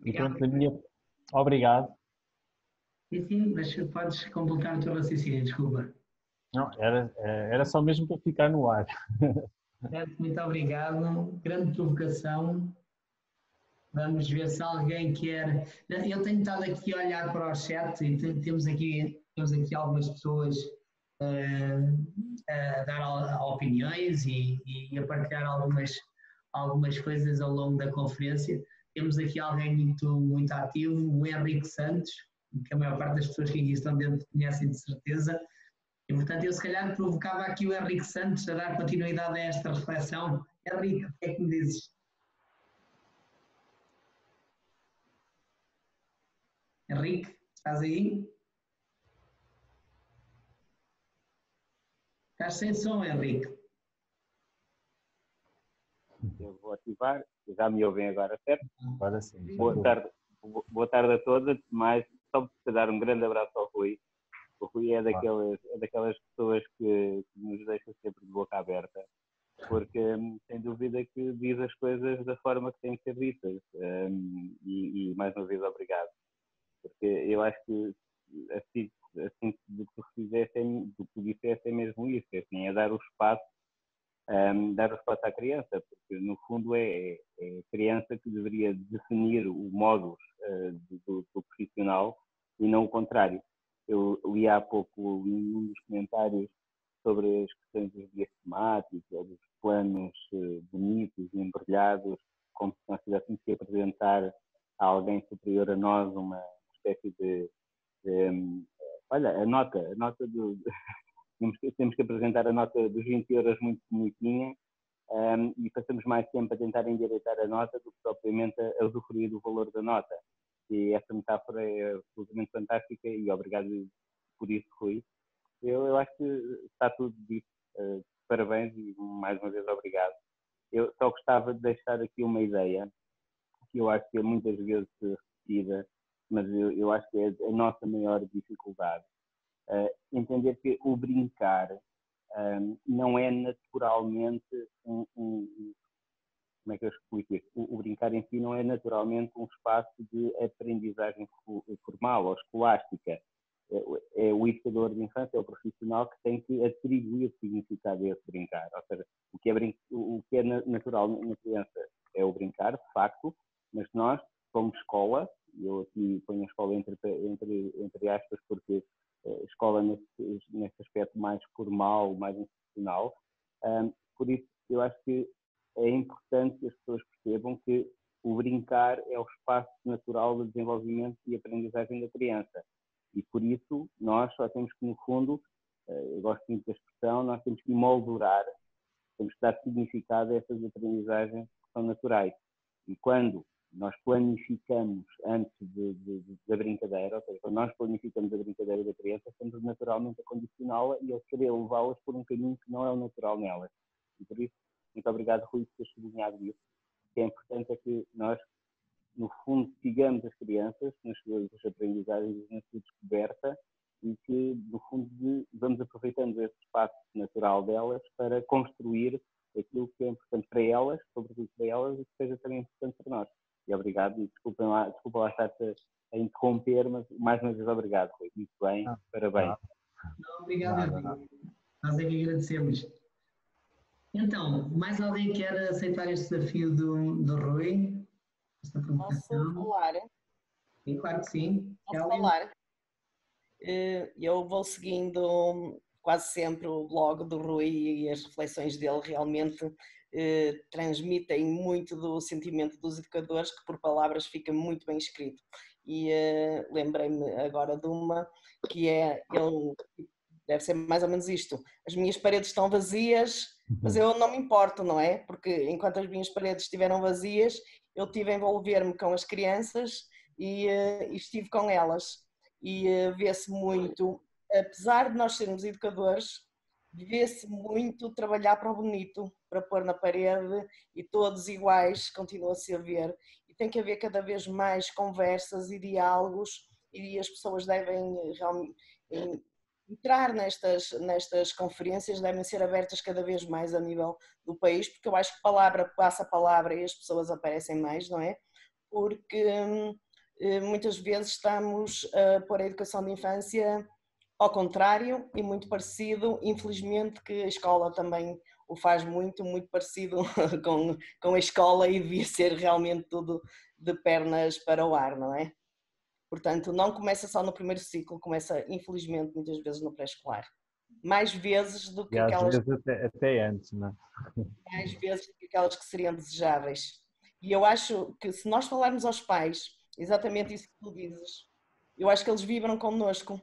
E pronto, obrigado. Sim, mas podes completar o teu raciocínio, desculpa. Não, era só mesmo para ficar no ar. Muito obrigado, grande provocação. Vamos ver se alguém quer. Eu tenho estado aqui a olhar para o chat e temos aqui algumas pessoas a dar opiniões e a partilhar algumas coisas ao longo da conferência. Temos aqui alguém muito ativo, o Henrique Santos, que a maior parte das pessoas que aqui estão dentro conhecem de certeza. E, portanto, eu se calhar provocava aqui o Henrique Santos a dar continuidade a esta reflexão. Henrique, o que é que me dizes? Henrique, estás aí? Estás sem som, Henrique. Eu vou ativar, já me ouvem agora, certo? Agora sim. Boa tarde a todos, mas só para dar um grande abraço ao Rui. O Rui é daquelas pessoas que nos deixam sempre de boca aberta, porque sem dúvida que diz as coisas da forma que têm que ser ditas. E mais uma vez, obrigado. Porque eu acho que assim do que tu disseste é mesmo isso, é dar o espaço à criança, porque no fundo é a criança que deveria definir o modus do profissional e não o contrário. Eu li há pouco num dos comentários sobre as questões dos guias temáticos, ou dos planos bonitos e embrulhados, como se nós tivéssemos que apresentar a alguém superior a nós uma espécie de olha, a nota do temos que apresentar a nota dos 20 euros muito bonitinha e passamos mais tempo a tentar endireitar a nota do que propriamente a usufruir do valor da nota. E essa metáfora é absolutamente fantástica e obrigado por isso, Rui. Eu acho que está tudo dito. Parabéns e mais uma vez obrigado. Eu só gostava de deixar aqui uma ideia que eu acho que é muitas vezes repetida, mas eu acho que é a nossa maior dificuldade. Entender que o brincar não é naturalmente como é que eu explico isso? O brincar em si não é naturalmente um espaço de aprendizagem formal ou escolástica. É o educador de infância, é o profissional que tem que atribuir significado a esse brincar. Ou seja, o que é natural na criança é o brincar, de facto, mas nós, como escola, e eu aqui ponho a escola entre aspas, porque escola nesse aspecto mais formal, mais institucional. Por isso, eu acho que é importante que as pessoas percebam que o brincar é o espaço natural de desenvolvimento e aprendizagem da criança. E por isso, nós só temos que, no fundo, eu gosto muito da expressão, nós temos que moldurar, temos que dar significado a essas aprendizagens que são naturais. E quando nós planificamos antes da brincadeira, ou seja, quando nós planificamos a brincadeira da criança, estamos naturalmente a condicioná-la e a querer levá-las por um caminho que não é o natural nelas. E por isso, muito obrigado, Rui, por ter sublinhado isso. O que é importante é que nós, no fundo, sigamos as crianças nas suas aprendizagens e na sua descoberta e que, no fundo, vamos aproveitando esse espaço natural delas para construir aquilo que é importante para elas, sobretudo para elas, e que seja também importante para nós. E obrigado, e desculpa lá estar-te a interromper, mas mais uma vez obrigado, Rui. Muito bem, parabéns. Obrigado, nós é que agradecemos. Então, mais alguém quer aceitar este desafio do Rui? Posso falar? Sim, claro que sim. Posso falar? Eu vou seguindo quase sempre o blog do Rui e as reflexões dele realmente transmitem muito do sentimento dos educadores, que por palavras fica muito bem escrito. E lembrei-me agora de uma que deve ser mais ou menos isto: as minhas paredes estão vazias, mas eu não me importo, não é? Porque enquanto as minhas paredes estiveram vazias, eu tive a envolver-me com as crianças e estive com elas. E vê-se muito, apesar de nós sermos educadores, vê-se muito trabalhar para o bonito, para pôr na parede e todos iguais, continua-se a ver. E tem que haver cada vez mais conversas e diálogos e as pessoas devem realmente entrar nestas conferências, devem ser abertas cada vez mais a nível do país, porque eu acho que palavra passa palavra e as pessoas aparecem mais, não é? Porque muitas vezes estamos a pôr a educação de infância ao contrário e muito parecido, infelizmente que a escola também o faz muito parecido com a escola e devia ser realmente tudo de pernas para o ar, não é? Portanto, não começa só no primeiro ciclo, começa infelizmente muitas vezes no pré-escolar. Mais vezes do que E às aquelas... vezes até antes, não é? Mais vezes do que aquelas que seriam desejáveis. E eu acho que se nós falarmos aos pais, exatamente isso que tu dizes, eu acho que eles vibram connosco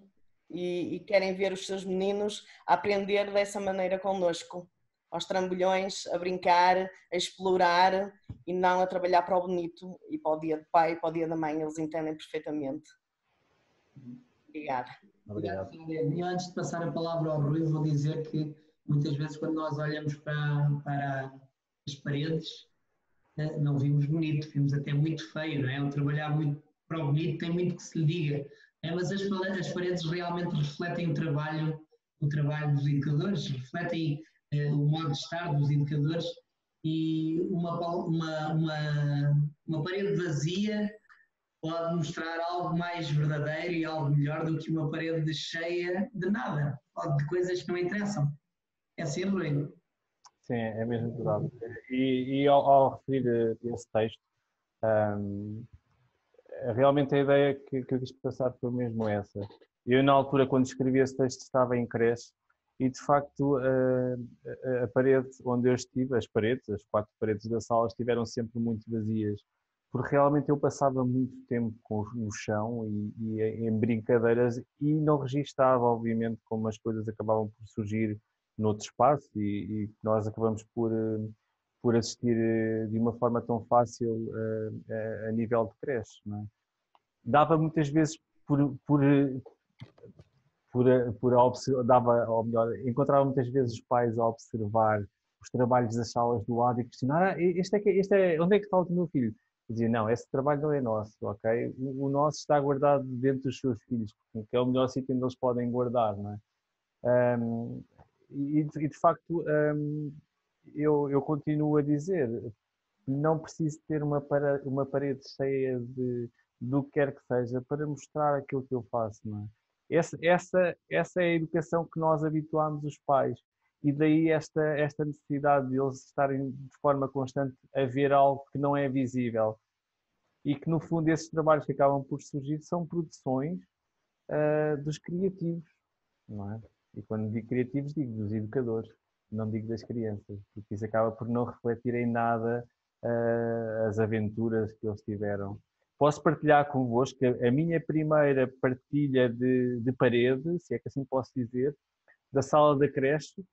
e querem ver os seus meninos a aprender dessa maneira connosco, aos trambolhões, a brincar, a explorar e não a trabalhar para o bonito e para o dia do pai e para o dia da mãe, eles entendem perfeitamente. Obrigada. Obrigado. E antes de passar a palavra ao Rui, vou dizer que muitas vezes quando nós olhamos para as paredes, não vimos bonito, vimos até muito feio, não é? O trabalhar muito para o bonito tem muito que se lhe diga, mas as paredes realmente refletem o trabalho dos educadores, refletem o modo de estar dos educadores e uma parede vazia pode mostrar algo mais verdadeiro e algo melhor do que uma parede cheia de nada, ou de coisas que não interessam. É assim, Rui? Sim, é mesmo verdade. E ao referir esse texto, realmente a ideia que eu quis passar foi mesmo essa. Eu, na altura, quando escrevi esse texto, estava em creche e, de facto, a parede onde eu estive, as 4 paredes da sala, estiveram sempre muito vazias, porque realmente eu passava muito tempo no chão e em brincadeiras e não registava, obviamente, como as coisas acabavam por surgir noutro espaço e nós acabamos por assistir de uma forma tão fácil a nível de creche, não é? Dava muitas vezes ou melhor, encontrava muitas vezes os pais a observar os trabalhos das salas do lado e questionar, onde é que está o meu filho? E dizia, não, esse trabalho não é nosso, ok? O nosso está guardado dentro dos seus filhos, que é o melhor sítio onde eles podem guardar, não é? E de facto, eu continuo a dizer, não preciso ter uma parede cheia do que quer que seja para mostrar aquilo que eu faço, não é? Essa é a educação que nós habituamos os pais e daí esta necessidade de eles estarem de forma constante a ver algo que não é visível e que no fundo esses trabalhos que acabam por surgir são produções dos criativos, não é? E quando digo criativos digo dos educadores, não digo das crianças, porque isso acaba por não refletir em nada as aventuras que eles tiveram. Posso partilhar convosco a minha primeira partilha de parede, se é que assim posso dizer, da sala da creche,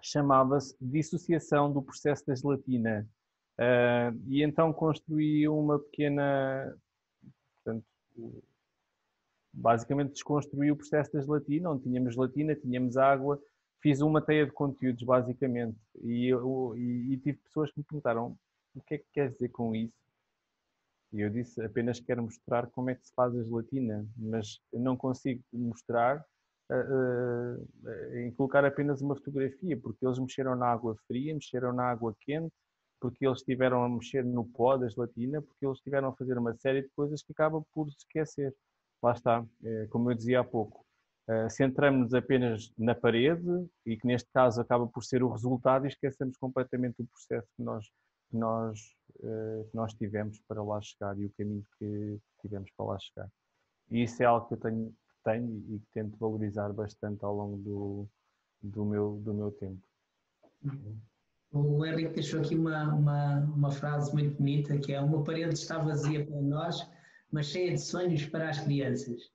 chamava-se Dissociação do Processo da Gelatina. E então construí uma pequena... Portanto, basicamente desconstruí o processo da gelatina, onde tínhamos gelatina, tínhamos água, fiz uma teia de conteúdos, basicamente. E tive pessoas que me perguntaram, o que é que queres dizer com isso? E eu disse, apenas quero mostrar como é que se faz a gelatina, mas eu não consigo mostrar em colocar apenas uma fotografia, porque eles mexeram na água fria, mexeram na água quente, porque eles estiveram a mexer no pó da gelatina, porque eles estiveram a fazer uma série de coisas que acabam por se esquecer. Lá está, como eu dizia há pouco, centramos-nos apenas na parede e que neste caso acaba por ser o resultado e esquecemos completamente o processo que nós tivemos para lá chegar e o caminho que tivemos para lá chegar. E isso é algo que eu tenho e que tento valorizar bastante ao longo do meu tempo. O Henrique deixou aqui uma frase muito bonita, que é: uma parede está vazia para nós, mas cheia de sonhos para as crianças.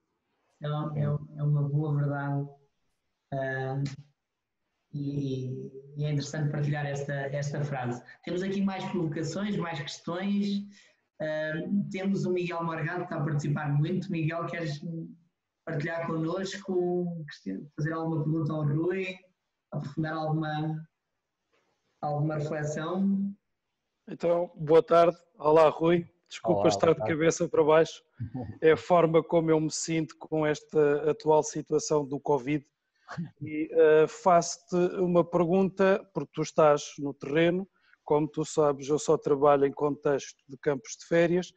Então, é uma boa verdade e é interessante partilhar esta frase. Temos aqui mais provocações, mais questões. Temos o Miguel Morgado, que está a participar muito. Miguel, queres partilhar connosco, fazer alguma pergunta ao Rui? aprofundar alguma reflexão? Então, boa tarde. Olá, Rui. Desculpa Olá, estar de cabeça para baixo. É a forma como eu me sinto com esta atual situação do Covid. E faço-te uma pergunta, porque tu estás no terreno. Como tu sabes, eu só trabalho em contexto de campos de férias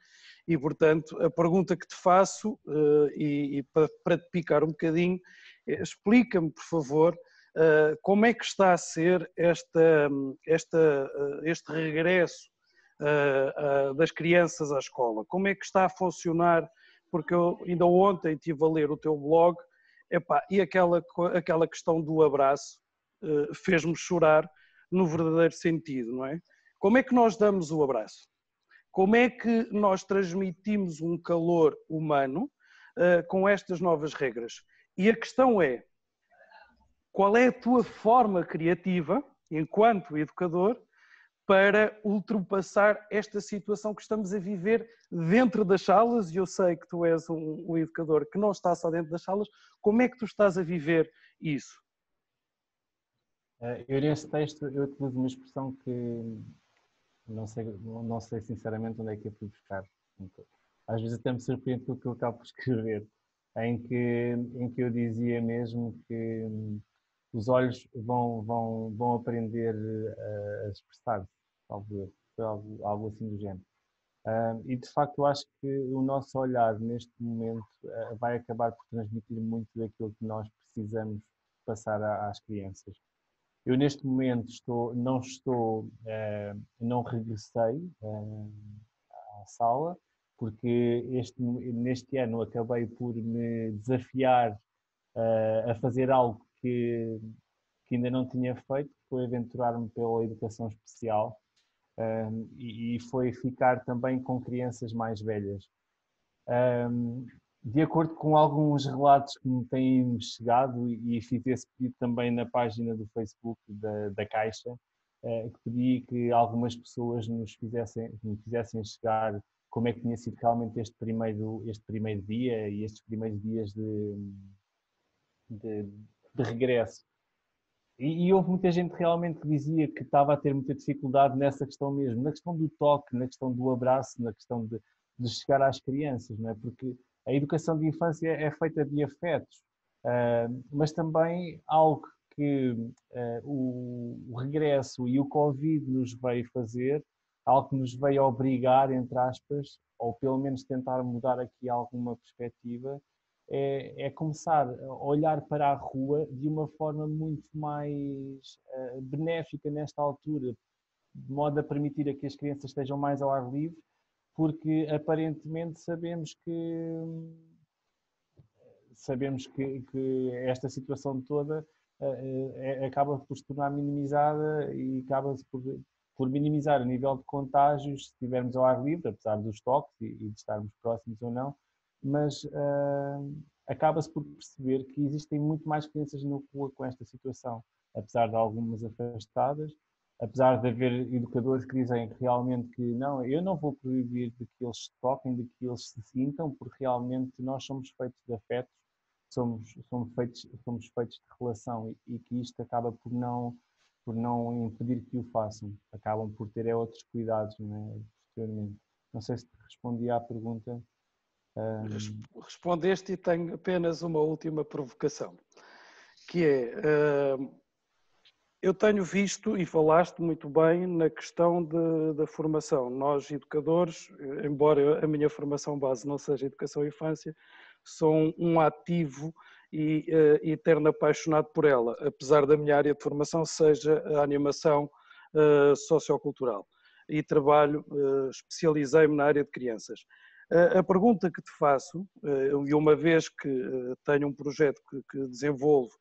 e, portanto, a pergunta que te faço, e para te picar um bocadinho, explica-me, por favor, como é que está a ser este regresso das crianças à escola? Como é que está a funcionar? Porque eu ainda ontem estive a ler o teu blog, epá, e aquela questão do abraço fez-me chorar no verdadeiro sentido, não é? Como é que nós damos o abraço? Como é que nós transmitimos um calor humano com estas novas regras? E a questão é, qual é a tua forma criativa, enquanto educador, para ultrapassar esta situação que estamos a viver dentro das salas? E eu sei que tu és um educador que não está só dentro das salas. Como é que tu estás a viver isso? Eu nesse texto eu utilizo uma expressão que não sei sinceramente onde é que eu fui buscar. Às vezes até me surpreende com o que eu acabo por escrever, em que eu dizia mesmo que os olhos vão aprender a expressar-se, talvez, algo assim do género. E de facto eu acho que o nosso olhar neste momento vai acabar por transmitir muito daquilo que nós precisamos passar às crianças. Eu neste momento não regressei à sala, porque neste ano acabei por me desafiar a fazer algo que ainda não tinha feito, que foi aventurar-me pela educação especial e foi ficar também com crianças mais velhas. De acordo com alguns relatos que me têm chegado, e fiz esse pedido também na página do Facebook da Caixa, que pedi que algumas pessoas me fizessem chegar como é que tinha sido realmente este primeiro dia e estes primeiros dias de regresso. E houve muita gente realmente que dizia que estava a ter muita dificuldade nessa questão mesmo, na questão do toque, na questão do abraço, na questão de chegar às crianças, não é? Porque a educação de infância é feita de afetos, mas também algo que o regresso e o Covid nos veio fazer, algo que nos veio obrigar, entre aspas, ou pelo menos tentar mudar aqui alguma perspectiva, é começar a olhar para a rua de uma forma muito mais benéfica nesta altura, de modo a permitir a que as crianças estejam mais ao ar livre, porque aparentemente sabemos que esta situação toda acaba por se tornar minimizada e acaba-se por minimizar o nível de contágios se estivermos ao ar livre, apesar dos toques e de estarmos próximos ou não, mas acaba-se por perceber que existem muito mais crianças na rua com esta situação, apesar de algumas afastadas, apesar de haver educadores que dizem realmente que não, eu não vou proibir de que eles se toquem, de que eles se sintam, porque realmente nós somos feitos de afetos, somos feitos de relação e que isto acaba por não impedir que o façam, acabam por ter outros cuidados, não é? Posteriormente. Não sei se te respondi à pergunta. Respondeste e tenho apenas uma última provocação, que é, eu tenho visto e falaste muito bem na questão da formação. Nós, educadores, embora a minha formação base não seja educação e infância, sou um ativo e eterno apaixonado por ela, apesar da minha área de formação seja a animação sociocultural. E especializei-me na área de crianças. A pergunta que te faço, e uma vez que tenho um projeto que desenvolvo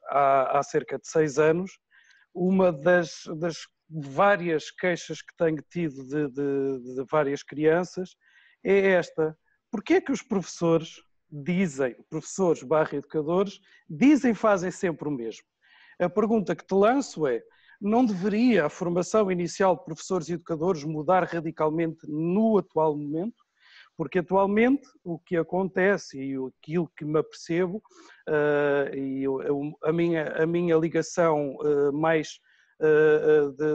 há cerca de 6 anos, uma das várias queixas que tenho tido de várias crianças é esta: porquê é que os professores /educadores, fazem sempre o mesmo? A pergunta que te lanço é: não deveria a formação inicial de professores e educadores mudar radicalmente no atual momento? Porque atualmente o que acontece e aquilo que me apercebo, a minha ligação mais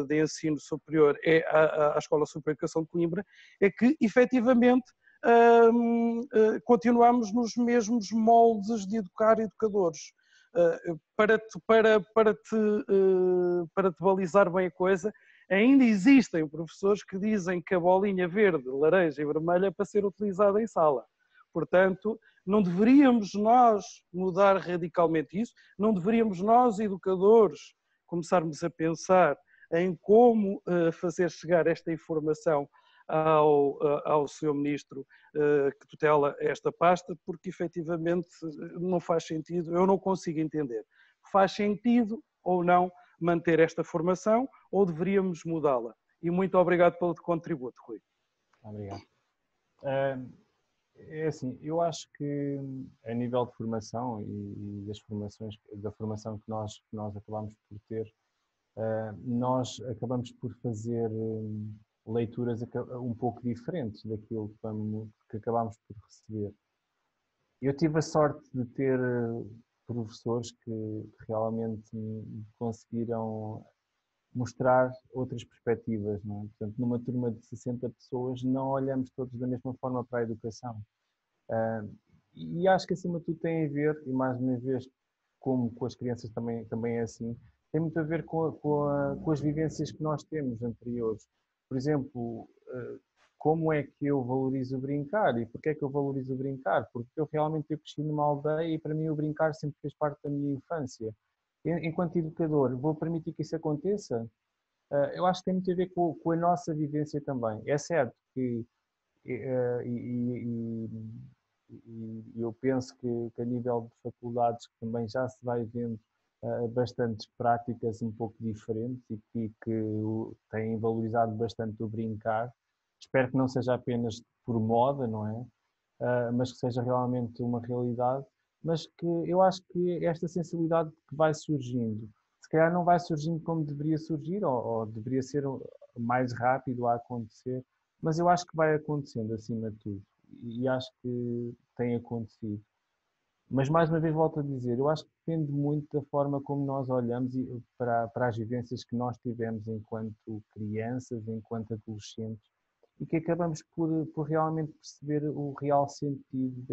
de ensino superior é à Escola Superior de Educação de Coimbra, é que efetivamente continuamos nos mesmos moldes de educar educadores. Para te balizar bem a coisa, ainda existem professores que dizem que a bolinha verde, laranja e vermelha é para ser utilizada em sala. Portanto, não deveríamos nós mudar radicalmente isso, não deveríamos nós, educadores, começarmos a pensar em como fazer chegar esta informação ao Sr. Ministro que tutela esta pasta, porque efetivamente não faz sentido, eu não consigo entender. Faz sentido ou não manter esta formação ou deveríamos mudá-la? E muito obrigado pelo contributo, Rui. Obrigado. É assim, eu acho que a nível de formação e da formação que nós acabamos por ter, nós acabamos por fazer leituras um pouco diferentes daquilo que acabamos por receber. Eu tive a sorte de ter professores que realmente me conseguiram mostrar outras perspectivas, não é? Portanto, numa turma de 60 pessoas, não olhamos todos da mesma forma para a educação. E acho que acima de tudo tem a ver, e mais uma vez, como com as crianças também é assim, tem muito a ver com as vivências que nós temos anteriores. Por exemplo, como é que eu valorizo o brincar e porquê é que eu valorizo o brincar? Porque eu realmente cresci numa aldeia e para mim o brincar sempre fez parte da minha infância. Enquanto educador, vou permitir que isso aconteça? Eu acho que tem muito a ver com a nossa vivência também. É certo que eu penso que a nível de faculdades também já se vai vendo bastantes práticas um pouco diferentes e que têm valorizado bastante o brincar. Espero que não seja apenas por moda, não é? Mas que seja realmente uma realidade. Mas que eu acho que esta sensibilidade que vai surgindo, se calhar não vai surgindo como deveria surgir, ou deveria ser mais rápido a acontecer, mas eu acho que vai acontecendo acima de tudo. E acho que tem acontecido. Mas mais uma vez volto a dizer, eu acho que depende muito da forma como nós olhamos para as vivências que nós tivemos enquanto crianças, enquanto adolescentes, e que acabamos por realmente perceber o real sentido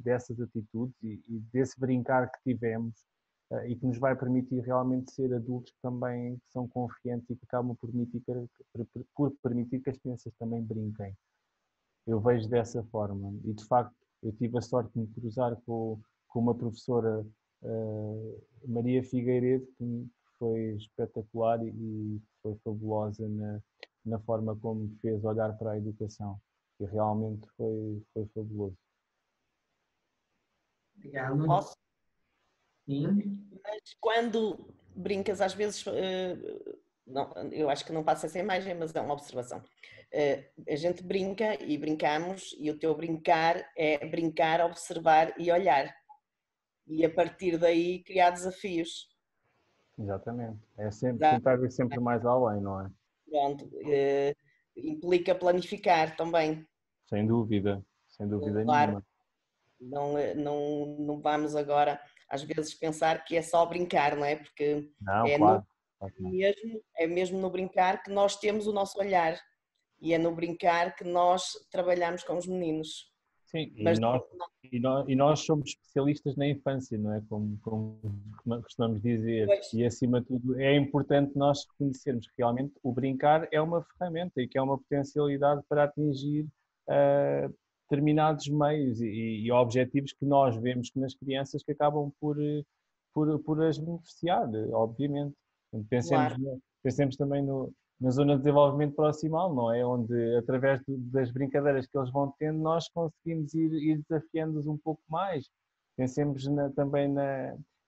dessas atitudes e desse brincar que tivemos e que nos vai permitir realmente ser adultos que também são confiantes e que acabam por permitir que as crianças também brinquem. Eu vejo dessa forma e de facto eu tive a sorte de me cruzar com uma professora, Maria Figueiredo, que foi espetacular e foi fabulosa na forma como me fez olhar para a educação. E realmente foi fabuloso. Obrigado. Posso? Sim. Mas quando brincas, às vezes, não, eu acho que não passa essa imagem, mas é uma observação. A gente brinca e brincamos, e o teu brincar é brincar, observar e olhar. E a partir daí criar desafios. Exatamente. É sempre, Dá, tentar ir sempre mais além, não é? pronto, implica planificar também. Sem dúvida Claro, nenhuma. não vamos agora, às vezes, pensar que é só brincar, não é? Porque Não, é, claro. Claro que não. é mesmo no brincar que nós temos o nosso olhar. E é no brincar que nós trabalhamos com os meninos. Sim, Mas e nós somos especialistas na infância, não é? Como costumamos dizer. depois, E, acima de tudo, é importante nós reconhecermos que realmente o brincar é uma ferramenta e que é uma potencialidade para atingir determinados meios e objetivos que nós vemos que nas crianças que acabam por as beneficiar, obviamente. Pensemos, claro, pensemos também na zona de desenvolvimento proximal, não é? Onde, através das brincadeiras que eles vão tendo, nós conseguimos ir desafiando-os um pouco mais. Pensemos também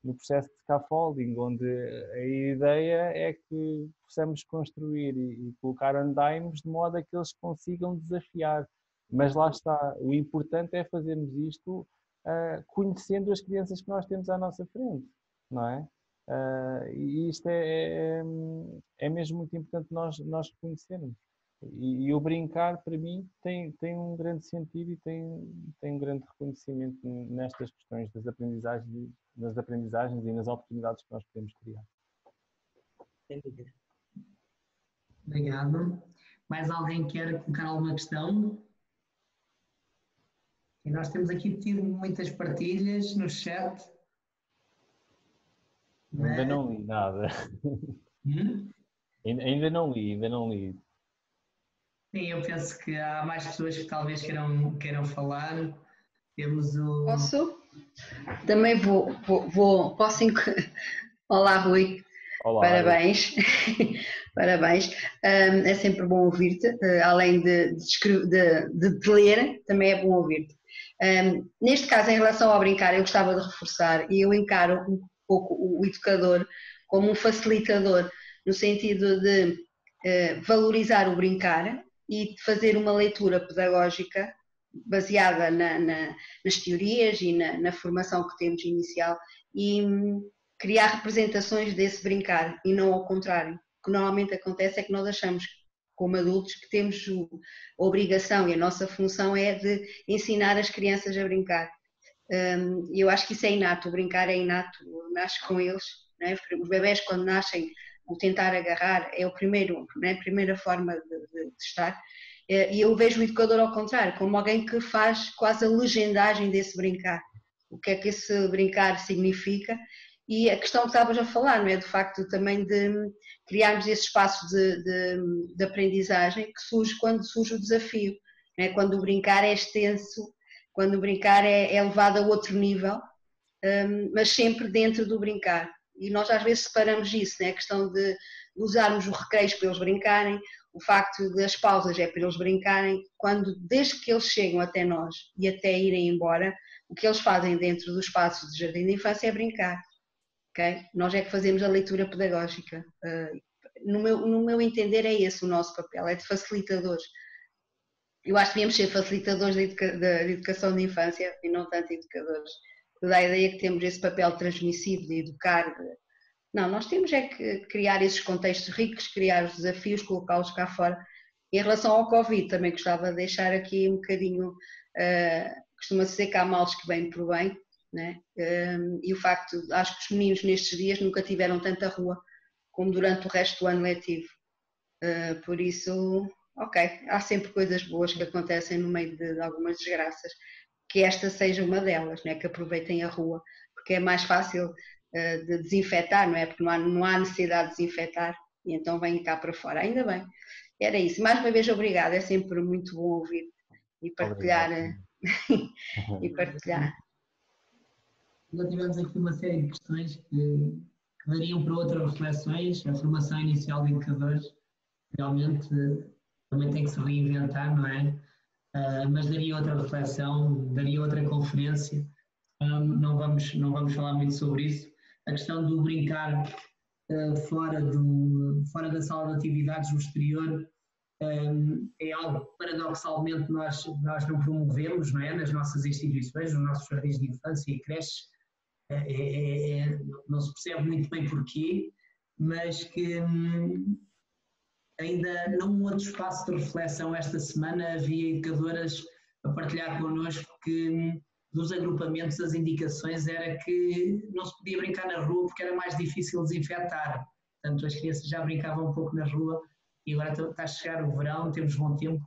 no processo de scaffolding, onde a ideia é que possamos construir e colocar andaimes de modo a que eles consigam desafiar. Mas lá está, o importante é fazermos isto conhecendo as crianças que nós temos à nossa frente, não é? E isto é mesmo muito importante nós reconhecermos. E o brincar, para mim, tem um grande sentido e tem um grande reconhecimento nestas questões das aprendizagens e nas oportunidades que nós podemos criar. Obrigado. Mais alguém quer colocar alguma questão? E nós temos aqui tido muitas partilhas no chat. Ainda não li nada. Ainda não li. Sim, eu penso que há mais pessoas que talvez queiram falar. Temos o... Posso? Também posso... Olá, Rui. Olá, parabéns. Parabéns. É sempre bom ouvir-te. Além de te ler, também é bom ouvir-te. Neste caso, em relação ao brincar, eu gostava de reforçar, e eu encaro um pouco o educador como um facilitador, no sentido de valorizar o brincar e de fazer uma leitura pedagógica baseada nas teorias e na formação que temos inicial e criar representações desse brincar e não ao contrário. O que normalmente acontece é que nós achamos, como adultos, que temos a obrigação e a nossa função é de ensinar as crianças a brincar. Eu acho que isso é inato, o brincar é inato, nasce com eles, não é? Os bebés quando nascem, o tentar agarrar é o primeiro, não é? A primeira forma de estar. E eu vejo o educador ao contrário, como alguém que faz quase a legendagem desse brincar. O que é que esse brincar significa? E a questão que estavas a falar, não é? Do facto também de criarmos esse espaço de aprendizagem que surge quando surge o desafio, não é? Quando o brincar é extenso, quando o brincar é levado a outro nível, mas sempre dentro do brincar. E nós às vezes separamos isso, não é? A questão de usarmos os recreios para eles brincarem, o facto das pausas é para eles brincarem, desde que eles chegam até nós e até irem embora, o que eles fazem dentro do espaço de jardim de infância é brincar. Okay? Nós é que fazemos a leitura pedagógica. No meu entender é esse o nosso papel, é de facilitadores. Eu acho que devíamos ser facilitadores da educação de infância e não tanto educadores. Dá a ideia que temos esse papel transmissivo de educar. Não, nós temos é que criar esses contextos ricos, criar os desafios, colocá-los cá fora. Em relação ao Covid, também gostava de deixar aqui um bocadinho, costuma-se dizer que há males que vêm por bem, né? E o facto, acho que os meninos nestes dias nunca tiveram tanta rua como durante o resto do ano letivo. Por isso, ok, há sempre coisas boas que acontecem no meio de algumas desgraças, que esta seja uma delas, né? Que aproveitem a rua, porque é mais fácil de desinfetar, não é? Porque não há necessidade de desinfetar e então vêm cá para fora. Ainda bem, era isso. Mais uma vez, obrigada, é sempre muito bom ouvir e partilhar. E partilhar. Já tivemos aqui uma série de questões que dariam para outras reflexões. A formação inicial de educadores realmente também tem que se reinventar, não é? Mas daria outra reflexão, daria outra conferência. Não vamos falar muito sobre isso. A questão do brincar fora da sala de atividades no exterior é algo que paradoxalmente nós não promovemos, não é? Nas nossas instituições, nos nossos jardins de infância e creches. Não se percebe muito bem porquê, mas que ainda num outro espaço de reflexão esta semana havia educadoras a partilhar connosco que dos agrupamentos as indicações era que não se podia brincar na rua porque era mais difícil desinfetar. Portanto, as crianças já brincavam um pouco na rua e agora está a chegar o verão, temos bom tempo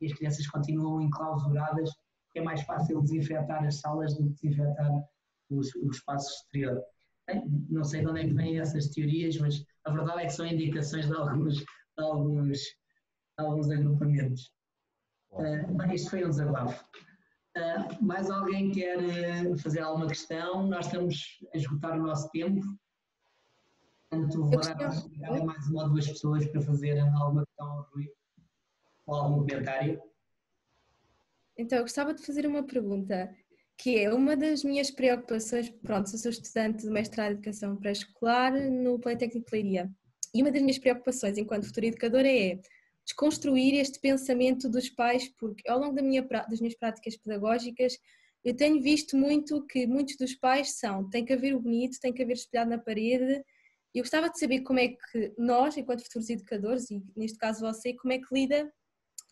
e as crianças continuam enclausuradas porque é mais fácil desinfetar as salas do que desinfetar o espaço exterior. Não sei de onde é que vêm essas teorias, mas a verdade é que são indicações de alguns agrupamentos. Bem, isto foi um desabafo. Mais alguém quer fazer alguma questão? Nós estamos a esgotar o nosso tempo. Portanto, vou dar a mais uma ou duas pessoas para fazer alguma questão ou algum comentário. Então, eu gostava de fazer uma pergunta, que é uma das minhas preocupações. Pronto, sou estudante de mestrado em Educação Pré-Escolar no Politécnico de Leiria. E uma das minhas preocupações enquanto futura educadora é desconstruir este pensamento dos pais, porque ao longo das minhas práticas pedagógicas eu tenho visto muito que muitos dos pais tem que haver o bonito, tem que haver espelhado na parede Eu gostava de saber como é que nós, enquanto futuros educadores, e neste caso você, como é que lida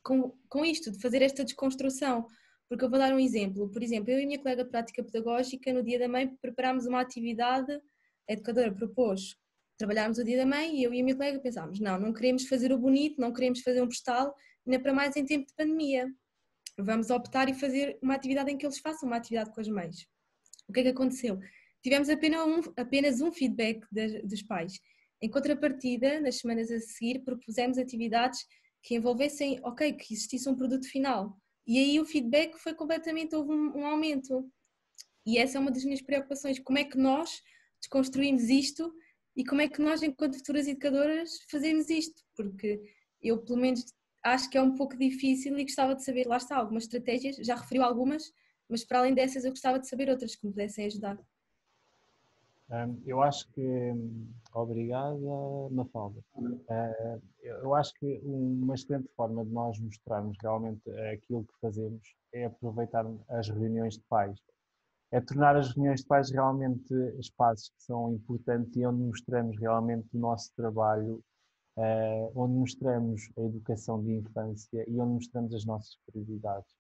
com isto, de fazer esta desconstrução. Porque eu vou dar um exemplo. Por exemplo, eu e a minha colega de prática pedagógica, no Dia da Mãe, preparámos uma atividade, a educadora propôs trabalharmos o Dia da Mãe e eu e a minha colega pensámos, não queremos fazer o bonito, não queremos fazer um postal, ainda para mais em tempo de pandemia. Vamos optar e fazer uma atividade em que eles façam uma atividade com as mães. O que é que aconteceu? Tivemos apenas um feedback dos pais. Em contrapartida, nas semanas a seguir, propusemos atividades que envolvessem, que existisse um produto final. E aí o feedback foi completamente, houve um aumento. E essa é uma das minhas preocupações. Como é que nós desconstruímos isto e como é que nós, enquanto futuras educadoras, fazemos isto? Porque eu, pelo menos, acho que é um pouco difícil e gostava de saber, lá está, algumas estratégias, já referiu algumas, mas para além dessas eu gostava de saber outras que me pudessem ajudar. Eu acho que, obrigada, Mafalda. Eu acho que uma excelente forma de nós mostrarmos realmente aquilo que fazemos é aproveitar as reuniões de pais. É tornar as reuniões de pais realmente espaços que são importantes e onde mostramos realmente o nosso trabalho, onde mostramos a educação de infância e onde mostramos as nossas prioridades.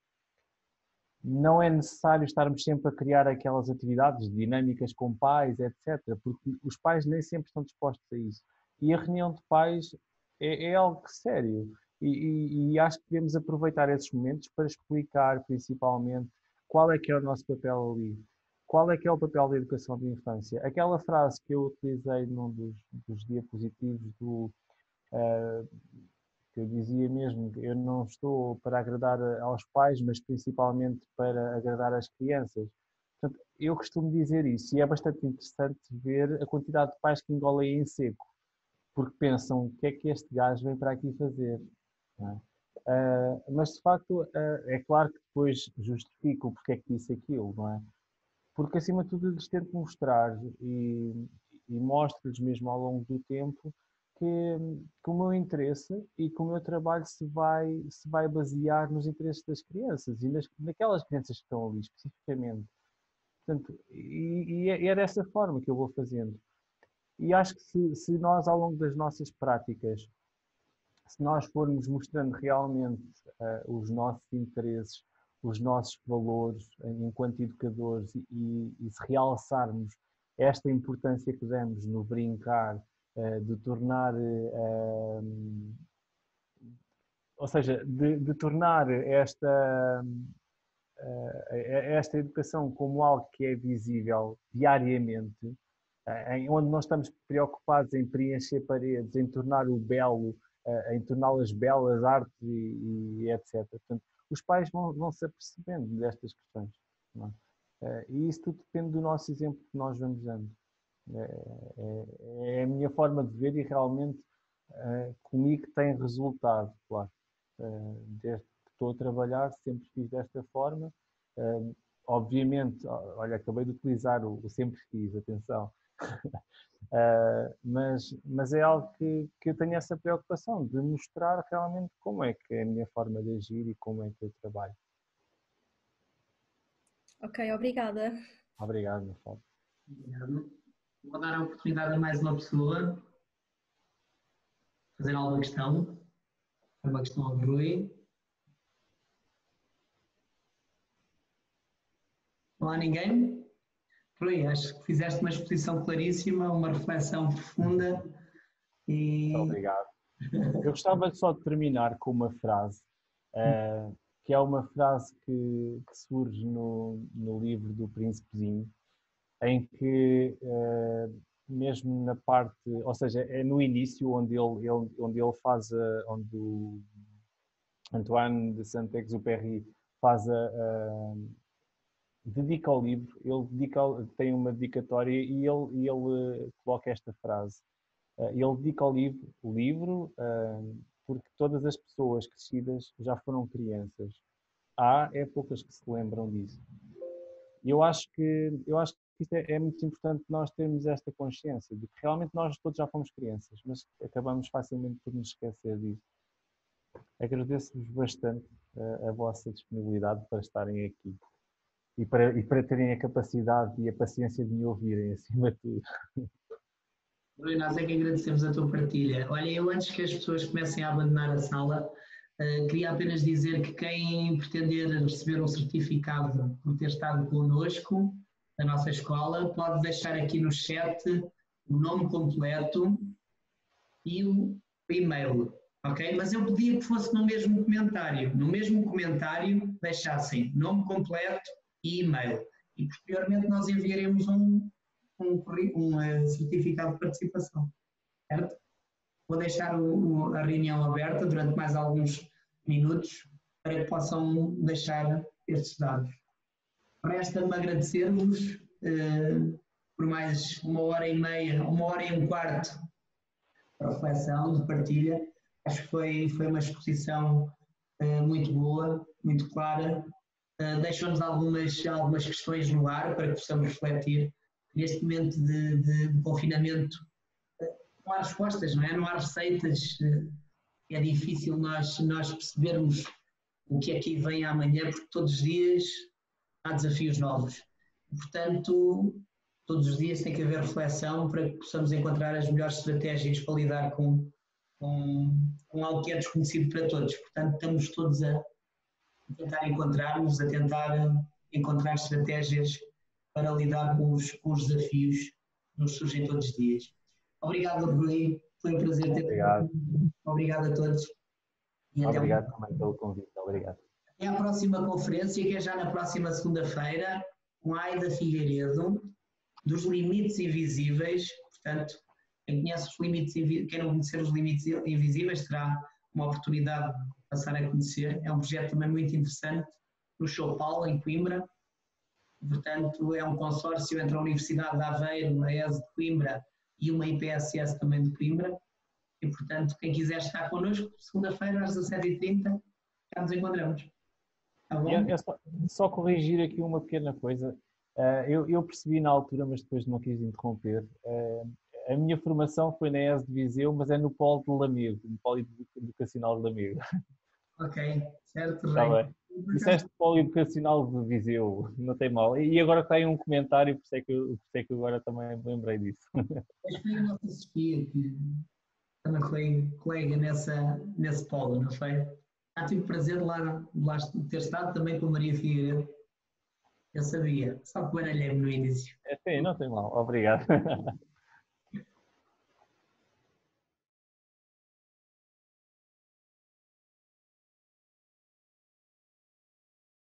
Não é necessário estarmos sempre a criar aquelas atividades dinâmicas com pais, etc., porque os pais nem sempre estão dispostos a isso. E a reunião de pais é algo sério. E acho que devemos aproveitar esses momentos para explicar, principalmente, qual é que é o nosso papel ali. Qual é que é o papel da educação de infância? Aquela frase que eu utilizei num dos diapositivos que eu dizia mesmo, eu não estou para agradar aos pais, mas principalmente para agradar às crianças. Portanto, eu costumo dizer isso e é bastante interessante ver a quantidade de pais que engolem em seco, porque pensam, o que é que este gajo vem para aqui fazer? Não é? Mas de facto, é claro que depois justifico porque é que disse aquilo, não é? Porque acima de tudo lhes tento mostrar e mostro-lhes mesmo ao longo do tempo que o meu interesse e que o meu trabalho se vai basear nos interesses das crianças e naquelas crianças que estão ali especificamente. Portanto, é dessa forma que eu vou fazendo. E acho que se nós, ao longo das nossas práticas, se nós formos mostrando realmente os nossos interesses, os nossos valores enquanto educadores e se realçarmos esta importância que damos no brincar, de tornar, ou seja, de tornar esta educação como algo que é visível diariamente, onde nós estamos preocupados em preencher paredes, em tornar o belo, em torná-las belas, artes e etc. Portanto, os pais vão se apercebendo destas questões. Não é? E isso tudo depende do nosso exemplo que nós vamos dando. É a minha forma de ver e realmente comigo tem resultado, claro. Desde que estou a trabalhar sempre fiz desta forma. Obviamente, olha, acabei de utilizar o sempre fiz, atenção. Mas é algo que eu tenho essa preocupação de mostrar realmente como é que é a minha forma de agir e como é que eu trabalho. Ok, obrigada. Obrigado, Mafalda. Obrigado. Vou dar a oportunidade a mais uma pessoa fazer alguma questão. Uma questão ao Rui. Não há ninguém? Rui, acho que fizeste uma exposição claríssima, uma reflexão profunda e... Muito obrigado. Eu gostava só de terminar com uma frase, que é uma frase que surge no livro do Príncipezinho, em que mesmo na parte, ou seja, é no início onde ele faz, onde o Antoine de Saint-Exupéry dedica ao livro, tem uma dedicatória e ele coloca esta frase. Ele dedica ao livro porque todas as pessoas crescidas já foram crianças. Há poucas que se lembram disso. E eu acho que isto é muito importante nós termos esta consciência de que realmente nós todos já fomos crianças, mas acabamos facilmente por nos esquecer disso. Agradeço-vos bastante a vossa disponibilidade para estarem aqui e para terem a capacidade e a paciência de me ouvirem, acima de tudo. Rui, nós é que agradecemos a tua partilha. Olha, eu antes que as pessoas comecem a abandonar a sala, queria apenas dizer que quem pretender receber um certificado por ter estado connosco na nossa escola, pode deixar aqui no chat o nome completo e o e-mail, ok? Mas eu pedia que fosse no mesmo comentário. No mesmo comentário deixassem nome completo e e-mail. E posteriormente nós enviaremos um certificado de participação, certo? Vou deixar a reunião aberta durante mais alguns minutos para que possam deixar estes dados. Resta-me agradecer-vos por mais 1h30, 1h15 de reflexão, de partilha. Acho que foi uma exposição muito boa, muito clara. Deixou-nos algumas questões no ar para que possamos refletir. Neste momento de confinamento, não há respostas, não é? Não há receitas. É difícil nós percebermos o que é que vem amanhã, porque todos os dias há desafios novos. Portanto, todos os dias tem que haver reflexão para que possamos encontrar as melhores estratégias para lidar com algo que é desconhecido para todos. Portanto, estamos todos a tentar encontrar-nos, a tentar encontrar estratégias para lidar com os desafios que nos surgem todos os dias. Obrigado, Rui. Foi um prazer ter-te. Obrigado a todos. E obrigado também pelo convite. Obrigado. Até à próxima conferência, que é já na próxima segunda-feira, com a Aida Figueiredo, dos Limites Invisíveis. Portanto, quem não conhecer os Limites Invisíveis terá uma oportunidade de passar a conhecer. É um projeto também muito interessante no Show Paulo, em Coimbra. Portanto, é um consórcio entre a Universidade de Aveiro, a ES de Coimbra e uma IPSS também de Coimbra. E, portanto, quem quiser estar connosco, segunda-feira às 17h30, já nos encontramos. Tá bom? É só corrigir aqui uma pequena coisa. Eu percebi na altura, mas depois não quis interromper. A minha formação foi na ES de Viseu, mas é no Polo de Lamego, no Polo Educacional de Lamego. Ok, certo, Está bem. Disseste Polo Educacional de Viseu, não tem mal. E agora tem um comentário, por isso é que eu agora também me lembrei disso. Mas foi a nossa Sofia, que também foi colega nesse polo, não foi? Já tive o prazer de lá ter estado também com a Maria Figueiredo. Eu sabia, só que baralhei-me no início. Sim, não tem mal. Obrigado.